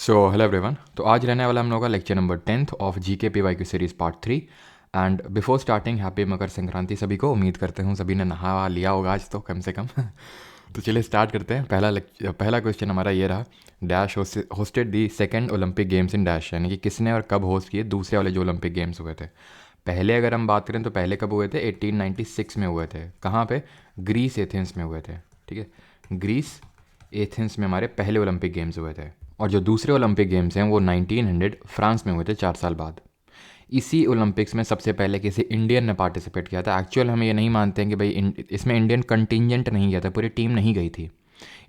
Hello everyone. तो आज रहने वाला हम लोग का lecture number 10th of GK PYQ series part 3। And before starting happy Makar Sankranti सभी को। उम्मीद करते हूँ सभी ने नहा लिया होगा आज तो कम से कम। तो चलिए स्टार्ट करते हैं। पहला क्वेश्चन हमारा ये रहा, dash hosted the second Olympic games in dash, यानी कि किसने और कब होस्ट किए दूसरे वाले जो ओलंपिक गेम्स हुए थे। पहले अगर हम बात करें तो पहले कब हुए थे, 1896 में हुए थे। कहाँ पे? ग्रीस एथेंस में हुए थे। ठीक है, ग्रीस एथेंस में हमारे पहले ओलंपिक गेम्स हुए थे। और जो दूसरे ओलंपिक गेम्स हैं वो 1900 फ्रांस में हुए थे 4 साल बाद। इसी ओलंपिक्स में सबसे पहले किसी इंडियन ने पार्टिसिपेट किया था। एक्चुअल हम ये नहीं मानते हैं कि भाई इसमें इंडियन कंटिजेंट नहीं गया था, पूरी टीम नहीं गई थी।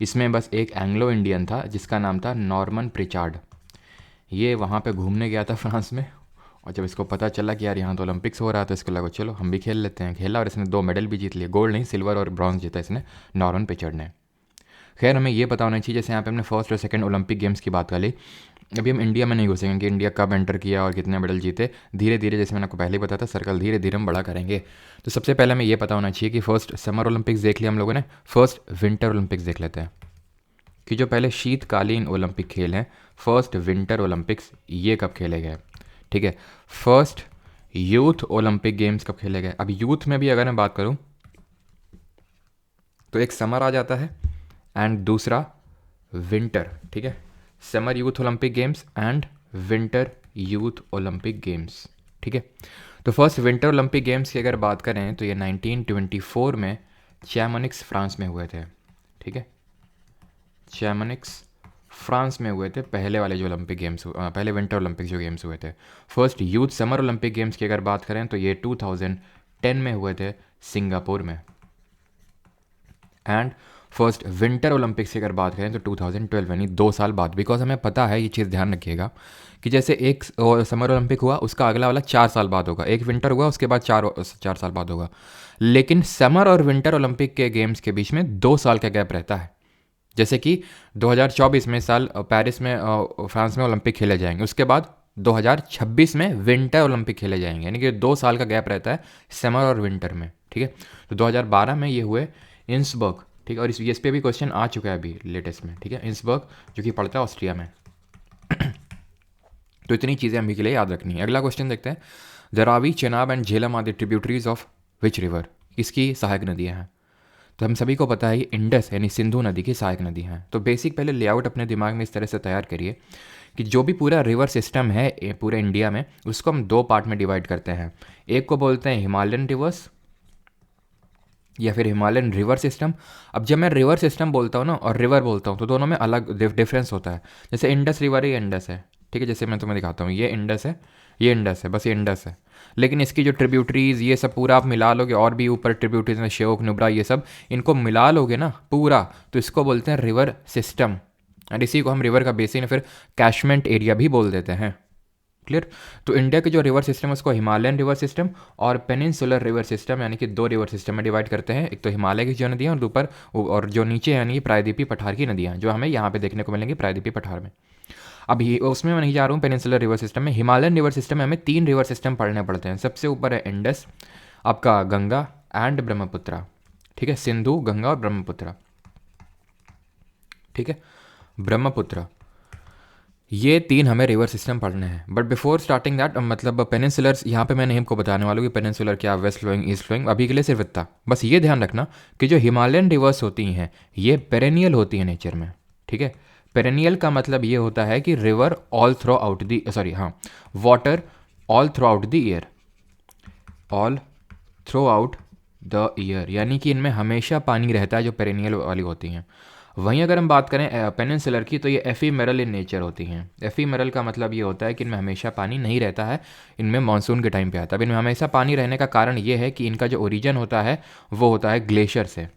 इसमें बस एक एंग्लो इंडियन था जिसका नाम था नॉर्मन प्रिचार्ड। ये वहाँ पे घूमने गया था फ्रांस में, और जब इसको पता चला कि यार यहाँ तो ओलंपिक्स हो रहा है तो इसको लगा चलो हम भी खेल लेते हैं। खेला और इसने 2 मेडल भी जीत लिए, गोल्ड नहीं सिल्वर और ब्रॉन्ज जीता इसने, नॉर्मन प्रिचार्ड ने। खैर हमें ये पता होना चाहिए, जैसे यहाँ पे हमने फर्स्ट और सेकंड ओलंपिक गेम्स की बात कर ली, अभी हम इंडिया में नहीं घुसेंगे कि इंडिया कब एंटर किया और कितने मेडल जीते। धीरे धीरे, जैसे मैंने आपको पहले ही बताया था, सर्कल धीरे धीरे हम बड़ा करेंगे। तो सबसे पहले हमें ये पता होना चाहिए कि फर्स्ट समर ओलंपिक्स देख लिया हम लोगों ने, फर्स्ट विंटर ओलंपिक्स देख लेते हैं कि जो पहले शीतकालीन ओलंपिक खेल हैं, फर्स्ट विंटर ओलंपिक्स, ये कब खेले गए। ठीक है, फर्स्ट यूथ ओलंपिक गेम्स कब खेले गए। अब यूथ में भी अगर मैं बात करूँ तो एक समर आ जाता है एंड दूसरा विंटर। ठीक है, summer youth Olympic games and winter youth Olympic games. ठीक है, तो फर्स्ट विंटर ओलंपिक गेम्स की अगर बात करें तो ये 1924 में चैमोनिक्स फ्रांस में हुए थे। ठीक है, चैमोनिक्स फ्रांस में हुए थे पहले वाले जो ओलंपिक गेम्स, पहले विंटर ओलंपिक जो गेम्स हुए थे। First youth summer Olympic games की अगर बात करें तो ये 2010 में हुए थे सिंगापुर में। एंड फर्स्ट विंटर ओलंपिक्स की अगर बात करें तो 2012, यानी 2 साल बाद। बिकॉज हमें पता है, ये चीज़ ध्यान रखिएगा कि जैसे एक समर ओलंपिक हुआ उसका अगला वाला 4 साल बाद होगा, एक विंटर हुआ उसके बाद 4 साल बाद होगा, लेकिन समर और विंटर ओलंपिक के गेम्स के बीच में 2 साल का गैप रहता है। जैसे कि 2024 में साल पेरिस में फ्रांस में ओलंपिक खेले जाएंगे, उसके बाद 2026 में विंटर ओलंपिक खेले जाएंगे, यानी कि 2 साल का गैप रहता है समर और विंटर में। ठीक है, तो 2012 में ये हुए इंसबर्ग। ठीक है, और इस पे भी क्वेश्चन आ चुका है अभी लेटेस्ट में। ठीक है, इंसबर्ग जो कि पड़ता है ऑस्ट्रिया में। तो इतनी चीज़ें अभी के लिए याद रखनी है। अगला क्वेश्चन देखते हैं, the Ravi, Chenab and Jhelum are the tributaries of which river, किसकी सहायक नदियाँ हैं। तो हम सभी को पता है ये इंडस यानी सिंधु नदी की सहायक नदी हैं। तो बेसिक पहले लेआउट अपने दिमाग में इस तरह से तैयार करिए कि जो भी पूरा रिवर सिस्टम है पूरे इंडिया में, उसको हम 2 पार्ट में डिवाइड करते हैं। एक को बोलते हैं हिमालयन रिवर्स या फिर हिमालयन रिवर सिस्टम। अब जब मैं रिवर सिस्टम बोलता हूँ ना और रिवर बोलता हूँ तो दोनों में अलग डिफरेंस होता है। जैसे इंडस रिवर ये इंडस है, ठीक है, जैसे मैं तुम्हें दिखाता हूँ, ये इंडस है, ये इंडस है, बस ये इंडस है। लेकिन इसकी जो ट्रिब्यूटरीज ये सब पूरा आप मिला लोगे, और भी ऊपर ट्रिब्यूटरीज में श्योक, नुब्रा, ये सब इनको मिला लोगे ना पूरा, तो इसको बोलते हैं रिवर सिस्टम। एंड इसी को हम रिवर का बेसिन या फिर कैशमेंट एरिया भी बोल देते हैं। क्लियर। तो इंडिया के जो रिवर सिस्टम है उसको हिमालयन रिवर सिस्टम और पेनिनसुलर रिवर सिस्टम, यानी कि 2 रिवर सिस्टम में डिवाइड करते हैं। एक तो हिमालय की जो नदियाँ और ऊपर और जो नीचे यानी कि प्रायद्वीपीय पठार की नदियाँ, जो हमें यहाँ पे देखने को मिलेंगी प्रायद्वीपीय पठार में। अब ये उसमें मैं नहीं जा रहा हूँ पेनिनसुलर रिवर सिस्टम में। हिमालयन रिवर सिस्टम में हमें 3 रिवर सिस्टम पढ़ने पड़ते हैं। सबसे ऊपर है इंडस, आपका गंगा एंड ब्रह्मपुत्रा। ठीक है, सिंधु, गंगा और ब्रह्मपुत्रा। ठीक है, ब्रह्मपुत्र, ये 3 हमें रिवर सिस्टम पढ़ने हैं। बट बिफोर स्टार्टिंग दैट, मतलब पेनिनसुलर, यहाँ पे मैं नहीं हमको बताने वाला हूँ कि पेनिनसुलर क्या, वेस्ट फ्लोइंग, ईस्ट फ्लोइंग, अभी के लिए सिर्फ इतना। बस ये ध्यान रखना कि जो हिमालयन रिवर्स होती हैं ये पेरेनियल होती हैं नेचर में। ठीक है, पेरेनियल का मतलब ये होता है कि river all throughout the, sorry हाँ, water all throughout the year, all throughout the year, यानी कि इनमें हमेशा पानी रहता है, जो पेरेनियल वाली होती हैं। वहीं अगर हम बात करें पेनिनसुलर की, तो ये एफीमेरल इन नेचर होती हैं। एफीमेरल का मतलब ये होता है कि इनमें हमेशा पानी नहीं रहता है, इनमें मानसून के टाइम पे आता है। अब इनमें हमेशा पानी रहने का कारण ये है कि इनका जो ओरिजिन होता है वो होता है ग्लेशियर से।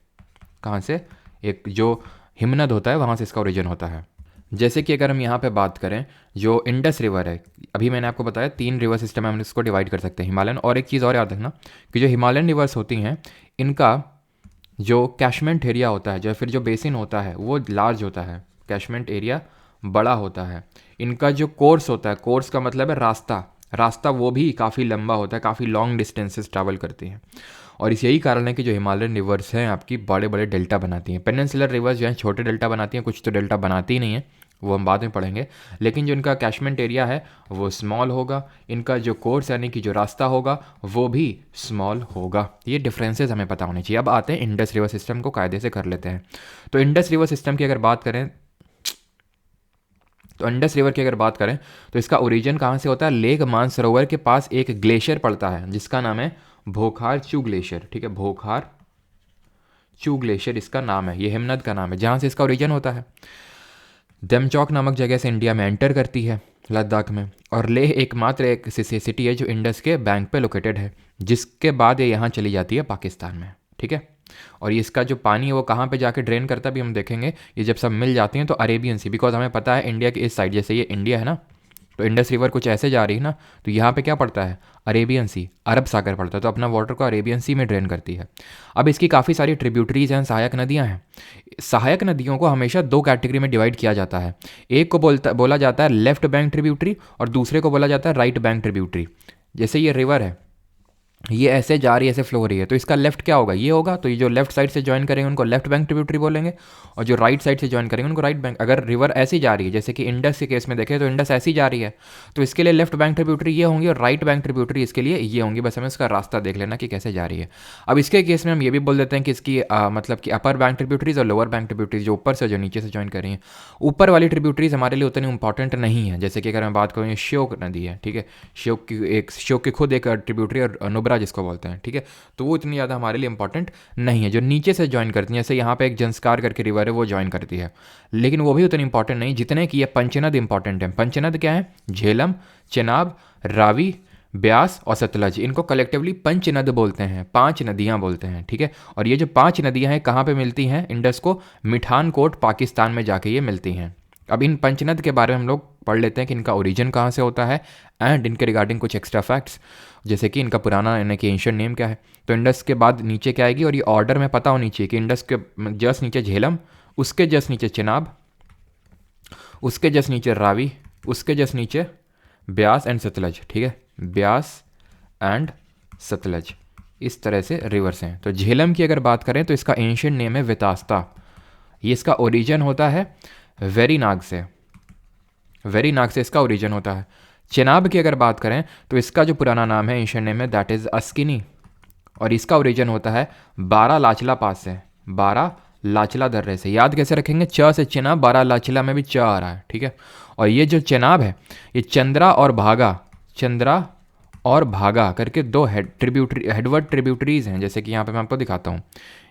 कहाँ से? एक जो हिमनद होता है वहाँ से इसका ओरिजिन होता है। जैसे कि अगर हम यहाँ पे बात करें, जो इंडस रिवर है, अभी मैंने आपको बताया 3 रिवर सिस्टम है, हम इसको डिवाइड कर सकते हैं हिमालयन। और एक चीज़ और याद रखना कि जो हिमालयन रिवर्स होती हैं इनका जो कैशमेंट एरिया होता है, जो फिर जो बेसिन होता है वो लार्ज होता है, कैशमेंट एरिया बड़ा होता है। इनका जो कोर्स होता है, कोर्स का मतलब है रास्ता, रास्ता वो भी काफ़ी लंबा होता है, काफ़ी लॉन्ग डिस्टेंसेस ट्रैवल करती हैं। और इस यही कारण है कि जो हिमालयन रिवर्स हैं आपकी बड़े बड़े डेल्टा बनाती हैं। पेनिनसुलर रिवर्स जो हैं छोटे डेल्टा बनाती हैं, कुछ तो डेल्टा बनाती ही नहीं है, वो हम बाद में पढ़ेंगे। लेकिन जो इनका कैचमेंट एरिया है वो स्मॉल होगा, इनका जो कोर्स यानी कि जो रास्ता होगा वो भी स्मॉल होगा। ये डिफरेंसेस हमें पता होने चाहिए। अब आते हैं इंडस रिवर सिस्टम को कायदे से कर लेते हैं। तो इंडस रिवर सिस्टम की अगर बात करें तो इसका ओरिजिन कहाँ से होता है? लेक मानसरोवर के पास एक ग्लेशियर पड़ता है जिसका नाम है भोखार चू ग्लेशियर। ठीक है, भोखार चू ग्लेशियर इसका नाम है, ये हिमनद का नाम है जहाँ से इसका ओरिजिन होता है। देमचौक नामक जगह से इंडिया में एंटर करती है लद्दाख में, और लेह एकमात्र एक सिटी है जो इंडस के बैंक पे लोकेटेड है, जिसके बाद ये यहाँ चली जाती है पाकिस्तान में। ठीक है, और ये इसका जो पानी है वो कहाँ पे जाके ड्रेन करता है भी हम देखेंगे। ये जब सब मिल जाती हैं तो अरेबियन सी, बिकॉज हमें पता है इंडिया की इस साइड, जैसे ये इंडिया है ना, तो इंडस रिवर कुछ ऐसे जा रही है ना, तो यहाँ पे क्या पड़ता है? अरेबियन सी, अरब सागर पड़ता है, तो अपना वाटर को अरेबियन सी में ड्रेन करती है। अब इसकी काफ़ी सारी ट्रिब्यूटरीज हैं, सहायक नदियाँ हैं। सहायक नदियों को हमेशा दो कैटेगरी में डिवाइड किया जाता है। एक को बोला जाता है लेफ्ट बैंक ट्रिब्यूटरी, और दूसरे को बोला जाता है राइट बैंक ट्रिब्यूटरी। जैसे ये रिवर है, ये ऐसे जा रही है, ऐसे फ्लो हो रही है, तो इसका लेफ्ट क्या होगा? ये होगा। तो ये जो लेफ्ट साइड से ज्वाइन करेंगे उनको लेफ्ट बैंक ट्रिब्यूटरी बोलेंगे, और जो राइट साइड से ज्वाइन करेंगे उनको राइट बैंक। अगर रिवर ऐसी जा रही है, जैसे कि इंडस के केस में देखें तो इंडस ऐसी जा रही है, तो इसके लिए लेफ्ट बैंक ट्रिब्यूटरी ये होंगी और राइट बैंक ट्रिब्यूटरी इसके लिए ये होंगी। बस हमें इसका रास्ता देख लेना कि कैसे जा रही है। अब इसके केस में हम ये भी बोल देते हैं कि इसकी मतलब कि अपर बैंक ट्रिब्यूटरीज और लोअर बैंक ट्रिब्यूटरीज, जो ऊपर से जो नीचे से ज्वाइन कर रही हैं। ऊपर वाली ट्रिब्यूटरीज हमारे लिए उतनी इंपॉर्टेंट नहीं है। जैसे कि अगर मैं बात करूँ, ये श्योक नदी है, ठीक है, श्योक की खुद एक ट्रिब्यूटरी, और नुब्रा जिसको बोलते हैं, ठीक है, तो वो इतनी ज़्यादा हमारे लिए इंपॉर्टेंट नहीं है। जो नीचे से ज्वाइन करती हैं, जैसे यहाँ पे एक जंस्कार करके रिवर है वो ज्वाइन करती है, लेकिन वो भी उतनी इंपॉर्टेंट नहीं जितने कि ये पंचनद इंपॉर्टेंट है। पंचनद क्या है? झेलम, चेनाब, रावी, ब्यास और सतलज, इनको कलेक्टिवली पंचनद बोलते हैं, 5 नदियाँ बोलते हैं। ठीक है, और ये जो 5 नदियाँ हैं कहाँ पे मिलती हैं? इंडस को मिठानकोट पाकिस्तान में जाके ये मिलती हैं। अब इन पंचनद के बारे में हम लोग पढ़ लेते हैं कि इनका ओरिजिन कहाँ से होता है, एंड इनके रिगार्डिंग कुछ एक्स्ट्रा फैक्ट्स, जैसे कि इनका पुराना यानी कि एंशिएंट नेम क्या है। तो इंडस के बाद नीचे क्या आएगी, और ये ऑर्डर में पता होनी चाहिए कि इंडस के जस्ट नीचे झेलम, उसके जस्ट नीचे चिनाब, उसके जस्ट नीचे रावी, उसके जस्ट नीचे ब्यास एंड सतलज। ठीक है, ब्यास एंड सतलज, इस तरह से रिवर्स हैं। तो झेलम की अगर बात करें तो इसका एंशिएंट नेम है वितास्ता। ये इसका ओरिजिन होता है वेरीनाग से, वेरीनाग से इसका ओरिजिन होता है। चेनाब की अगर बात करें तो इसका जो पुराना नाम है, एंशिएंट नेम है, दैट इज़ अस्किनी, और इसका ओरिजिन होता है 12 लाचला पास से, 12 लाचला दर्रे से। याद कैसे रखेंगे? च से चेनाब, 12 लाचला में भी च आ रहा है। ठीक है, और ये जो चेनाब है ये चंद्रा और भागा, चंद्रा और भागा करके दो हेडवर्ड ट्रिब्यूटरीज हैं। जैसे कि यहाँ पे मैं आपको दिखाता हूँ,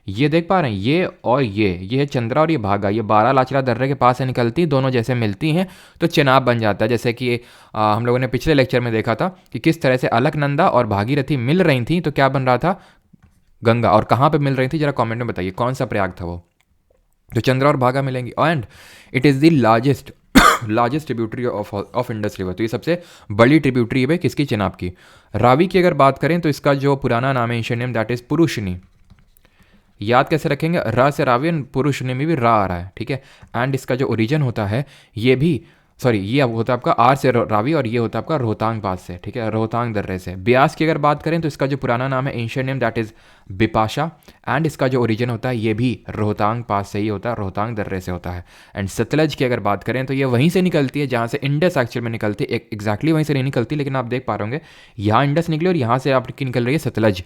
ये देख पा रहे हैं, ये और ये है चंद्रा और ये भागा, ये 12 लाचला दर्रे के पास से निकलती, दोनों जैसे मिलती हैं तो चेनाब बन जाता है। जैसे कि हम लोगों ने पिछले लेक्चर में देखा था कि किस तरह से अलकनंदा और भागीरथी मिल रही थी, तो क्या बन रहा था? गंगा। और कहाँ पे मिल रही थी जरा कमेंट में बताइए, कौन सा प्रयाग था वो? तो चंद्रा और भागा मिलेंगी, and it is the largest tributary of Indus river. तो ये सबसे बड़ी ट्रिब्यूटरी है किसकी? चेनाब की। रावी की अगर बात करें तो इसका जो पुराना नाम है, एंशिएंट नेम, दैट इज पुरुषनी। याद कैसे रखेंगे? र से रावी, पुरुषनी में भी रा आ रहा है। ठीक है, एंड इसका जो ओरिजिन होता है ये भी, सॉरी, ये होता है आपका आर से रावी, और ये होता है आपका रोहतांग पास से। ठीक है, रोहतांग दर्रे से। ब्यास की अगर बात करें तो इसका जो पुराना नाम है, ancient name, that is Bipasha, and इसका जो ओरिजिन होता है ये भी रोहतांग पास से ही होता है, रोहतांग दर्रे से होता है। एंड सतलज की अगर बात करें तो ये वहीं से निकलती है जहाँ से इंडस एक्चुअल में निकलती है। एग्जैक्टली वहीं से नहीं निकलती, लेकिन आप देख पा रहे होंगे यहाँ इंडस निकली और यहाँ से आपकी निकल रही है सतलज,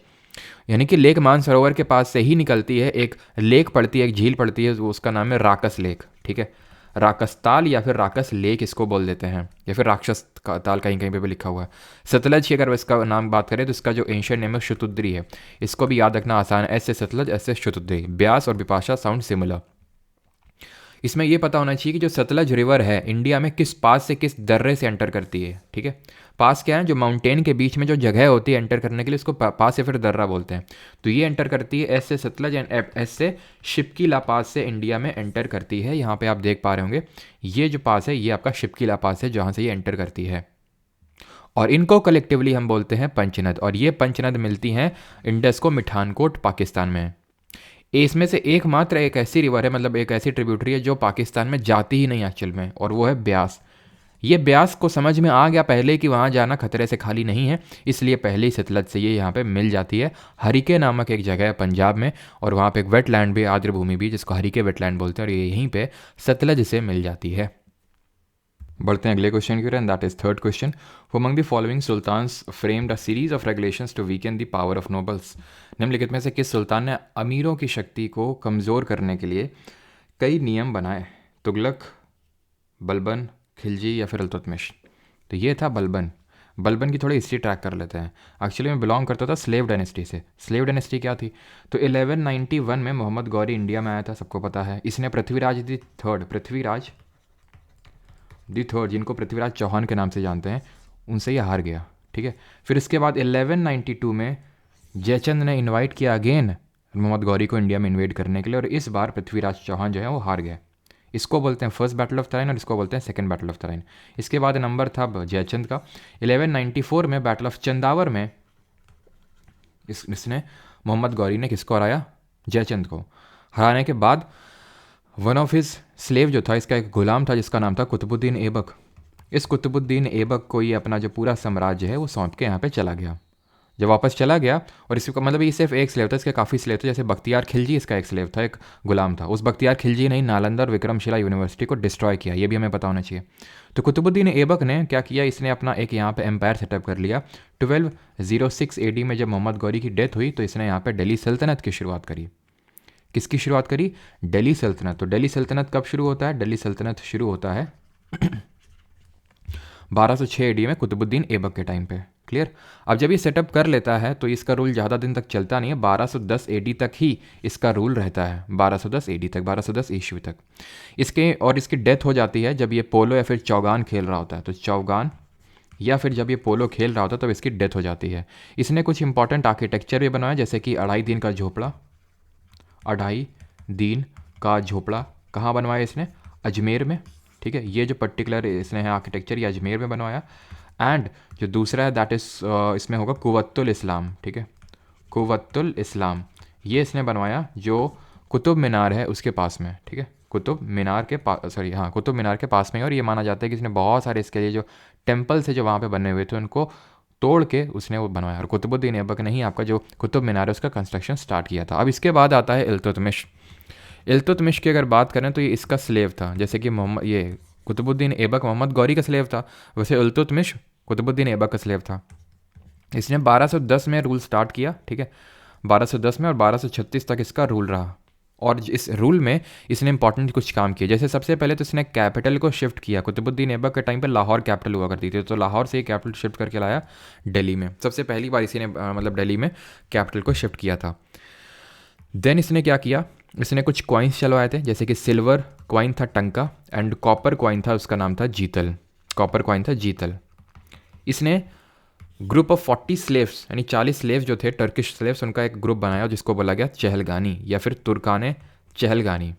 यानी कि लेक मानसरोवर के पास से ही निकलती है। एक लेक पड़ती है, एक झील पड़ती है, उसका नाम है राकस लेक। ठीक है, राकस ताल या फिर राकस लेक इसको बोल देते हैं, या फिर राक्षस का ताल कहीं कहीं पे भी लिखा हुआ है। सतलज की अगर इसका नाम बात करें तो इसका जो एंशिएंट नेम है शतुद्री है। इसको भी याद रखना आसान है, एस से सतलज, एस से शतुद्री। ब्यास और बिपाशा साउंड सिमिलर। इसमें यह पता होना चाहिए कि जो सतलज रिवर है इंडिया में किस पास से किस दर्रे से एंटर करती है। ठीक है, पास क्या है? जो माउंटेन के बीच में जो जगह होती है एंटर करने के लिए, उसको पास या फिर दर्रा बोलते हैं। तो ये एंटर करती है एस से सतलज, एंड एस से शिपकीला पास से इंडिया में एंटर करती है। यहाँ पे आप देख पा रहे होंगे ये जो पास है ये आपका शिपकीला पास है, जहाँ से ये एंटर करती है, और इनको कलेक्टिवली हम बोलते हैं पंचनद। और ये पंचनद मिलती हैं इंडस को मिठानकोट पाकिस्तान में। इसमें से एकमात्र एक ऐसी रिवर है, मतलब एक ऐसी ट्रिब्यूटरी है जो पाकिस्तान में जाती ही नहीं एक्चुअल में, और वो है ब्यास। ये ब्यास को समझ में आ गया पहले कि वहाँ जाना खतरे से खाली नहीं है, इसलिए पहले ही सतलज से ये यहाँ पे मिल जाती है। हरिके नामक एक जगह है पंजाब में, और वहाँ पे एक वेटलैंड भी, आर्द्र भूमि भी, जिसको हरिके वेटलैंड बोलते हैं, और ये यहीं पे सतलज से मिल जाती है। बढ़ते हैं अगले क्वेश्चन की ओर, and that is third question. Who among the following sultans framed a series of regulations to weaken the power of nobles. निम्नलिखित में से किस सुल्तान ने अमीरों की शक्ति को कमज़ोर करने के लिए कई नियम बनाए? तुगलक, बलबन, खिलजी या फिर इल्तुतमिश? तो ये था बलबन। बलबन की थोड़ी हिस्ट्री ट्रैक कर लेते हैं। एक्चुअली मैं बिलोंग करता था स्लेव डायनेस्टी से। स्लेव डायनेस्टी क्या थी? तो 1191 में मोहम्मद गौरी इंडिया में आया था, सबको पता है। इसने पृथ्वीराज दी थर्ड, जिनको पृथ्वीराज चौहान के नाम से जानते हैं, उनसे ये हार गया। ठीक है। फिर इसके बाद 1192 में जयचंद ने इनवाइट किया अगेन मोहम्मद गौरी को इंडिया में इन्वेड करने के लिए, और इस बार पृथ्वीराज चौहान जो है वो हार गए। इसको बोलते हैं फर्स्ट बैटल ऑफ तराइन और इसको बोलते हैं सेकंड बैटल ऑफ तराइन। इसके बाद नंबर था जयचंद का। 1194 में बैटल ऑफ चंदावर में इसने मोहम्मद गौरी ने किसको हराया? जयचंद को। हराने के बाद वन ऑफ हिज स्लेव जो था, इसका एक गुलाम था जिसका नाम था कुतुबुद्दीन ऐबक। इस कुतुबुद्दीन ऐबक को ये अपना जो पूरा साम्राज्य है वो सौंप के यहाँ पे चला गया। जब वापस चला गया, और इसका मतलब ये सिर्फ एक स्लेव था, इसके काफ़ी स्लेव थे। जैसे बख्तियार खिलजी इसका एक स्लेव था, एक गुलाम था। उस बख्तियार खिलजी ने ही नालंदा और विक्रमशिला यूनिवर्सिटी को डिस्ट्रॉय किया, ये भी हमें पता होना चाहिए। तो कुतुबुद्दीन ऐबक ने क्या किया, इसने अपना एक यहाँ पे एम्पायर सेटअप कर लिया। 1206 AD में जब मोहम्मद गौरी की डेथ हुई तो इसने यहाँ पे दिल्ली सल्तनत की शुरुआत करी। किसकी शुरुआत करी? दिल्ली सल्तनत। तो दिल्ली सल्तनत कब शुरू होता है? दिल्ली सल्तनत शुरू होता है 1206 AD में कुतुबुद्दीन ऐबक के टाइम पे। क्लियर? अब जब ये सेटअप कर लेता है तो इसका रूल ज़्यादा दिन तक चलता नहीं है, 1210 AD तक ही इसका रूल रहता है। 1210 AD तक, 1210 ईस्वी तक। इसकी डेथ हो जाती है जब ये पोलो या फिर चौगान खेल रहा होता है। तो चौगान या फिर जब ये पोलो खेल रहा होता है तब इसकी डेथ हो जाती है। इसने कुछ इंपॉर्टेंट आर्किटेक्चर भी बनाया, जैसे कि अढ़ाई दिन का झोपड़ा। कहाँ बनवाया इसने? अजमेर में। ठीक है, ये जो पर्टिकुलर इसने है आर्किटेक्चर, ये अजमेर में बनवाया। एंड जो दूसरा है दैट इज़ इसमें होगा कुव्वतुल इस्लाम। ठीक है, कुव्वतुल इस्लाम ये इसने बनवाया जो कुतुब मीनार है उसके पास में। ठीक है, कुतुब मीनार के पास में। और ये माना जाता है कि इसने बहुत सारे इसके लिए जो टेम्पल्स है जो वहाँ पे बने हुए थे उनको तोड़ के उसने वो बनवाया। और कुतुबुद्दीन ऐबक ने ही आपका जो कुतुब मीनार है उसका कंस्ट्रक्शन स्टार्ट किया था। अब इसके बाद आता है इल्तुतमिश। इल्तुतमिश की अगर बात करें तो ये इसका स्लेव था। जैसे कि कुतुबुद्दीन ऐबक मोहम्मद गौरी का स्लेव था, वैसे इल्तुतमिश कुतुबुद्दीन ऐबक का स्लेव था। इसने 1210 में रूल स्टार्ट किया। ठीक है, 1210 में, और 1236 तक इसका रूल रहा। और इस रूल में इसने इंपॉर्टेंट कुछ काम किए। जैसे सबसे पहले तो इसने कैपिटल को शिफ्ट किया। कुतुबुद्दीन ऐबक के टाइम पे लाहौर कैपिटल हुआ करती थी, तो लाहौर से कैपिटल शिफ्ट करके लाया दिल्ली में। सबसे पहली बार इसी ने मतलब दिल्ली में कैपिटल को शिफ्ट किया था। देन इसने क्या किया, इसने कुछ कॉइन्स चलवाए थे, जैसे कि सिल्वर कॉइन था टंका, एंड कॉपर कॉइन था, उसका नाम था जीतल। कॉपर कॉइन था जीतल। इसने ग्रुप ऑफ 40 स्लेव्स यानी 40 स्लेव्स जो थे टर्किश स्लेव्स, उनका एक ग्रुप बनाया जिसको बोला गया चहलगानी या फिर Turkane Chahalgani.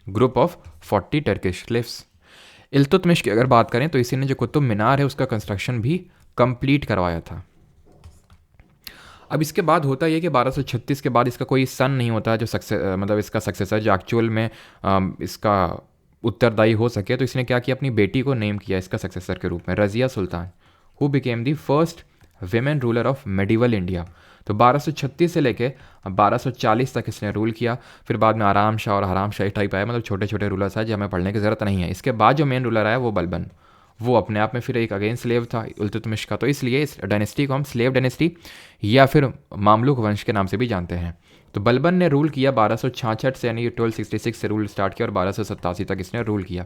Group of 40 Turkish slaves. Iltutmish की अगर बात करें तो इसी ने जो कुतुब मीनार है उसका कंस्ट्रक्शन भी कंप्लीट करवाया था। अब इसके बाद होता यह कि 1236 के बाद इसका कोई सन नहीं होता जो मतलब इसका सक्सेसर जो एक्चुअल में इसका उत्तरदायी हो सके। तो इसने क्या किया, अपनी बेटी को नेम किया इसका सक्सेसर के रूप में, Razia Sultan, who became the first women ruler of medieval India. तो 1236 से लेके 1240 तक इसने रूल किया। फिर बाद में आराम शाह और हराम शाही टाइप आए, मतलब छोटे छोटे रूलर्स आए जो हमें पढ़ने की ज़रूरत नहीं है। इसके बाद जो मेन रूलर आया वो बलबन, वो अपने आप में फिर एक अगेन स्लेव था इल्तुतमिश का। तो इसलिए इस डायनेस्टी को हम स्लेव डायनेस्टी या फिर मामलुक वंश के नाम से भी जानते हैं। तो बलबन ने रूल किया 1266 से, यानी 1266 से रूल स्टार्ट किया और 1287 तक इसने रूल किया।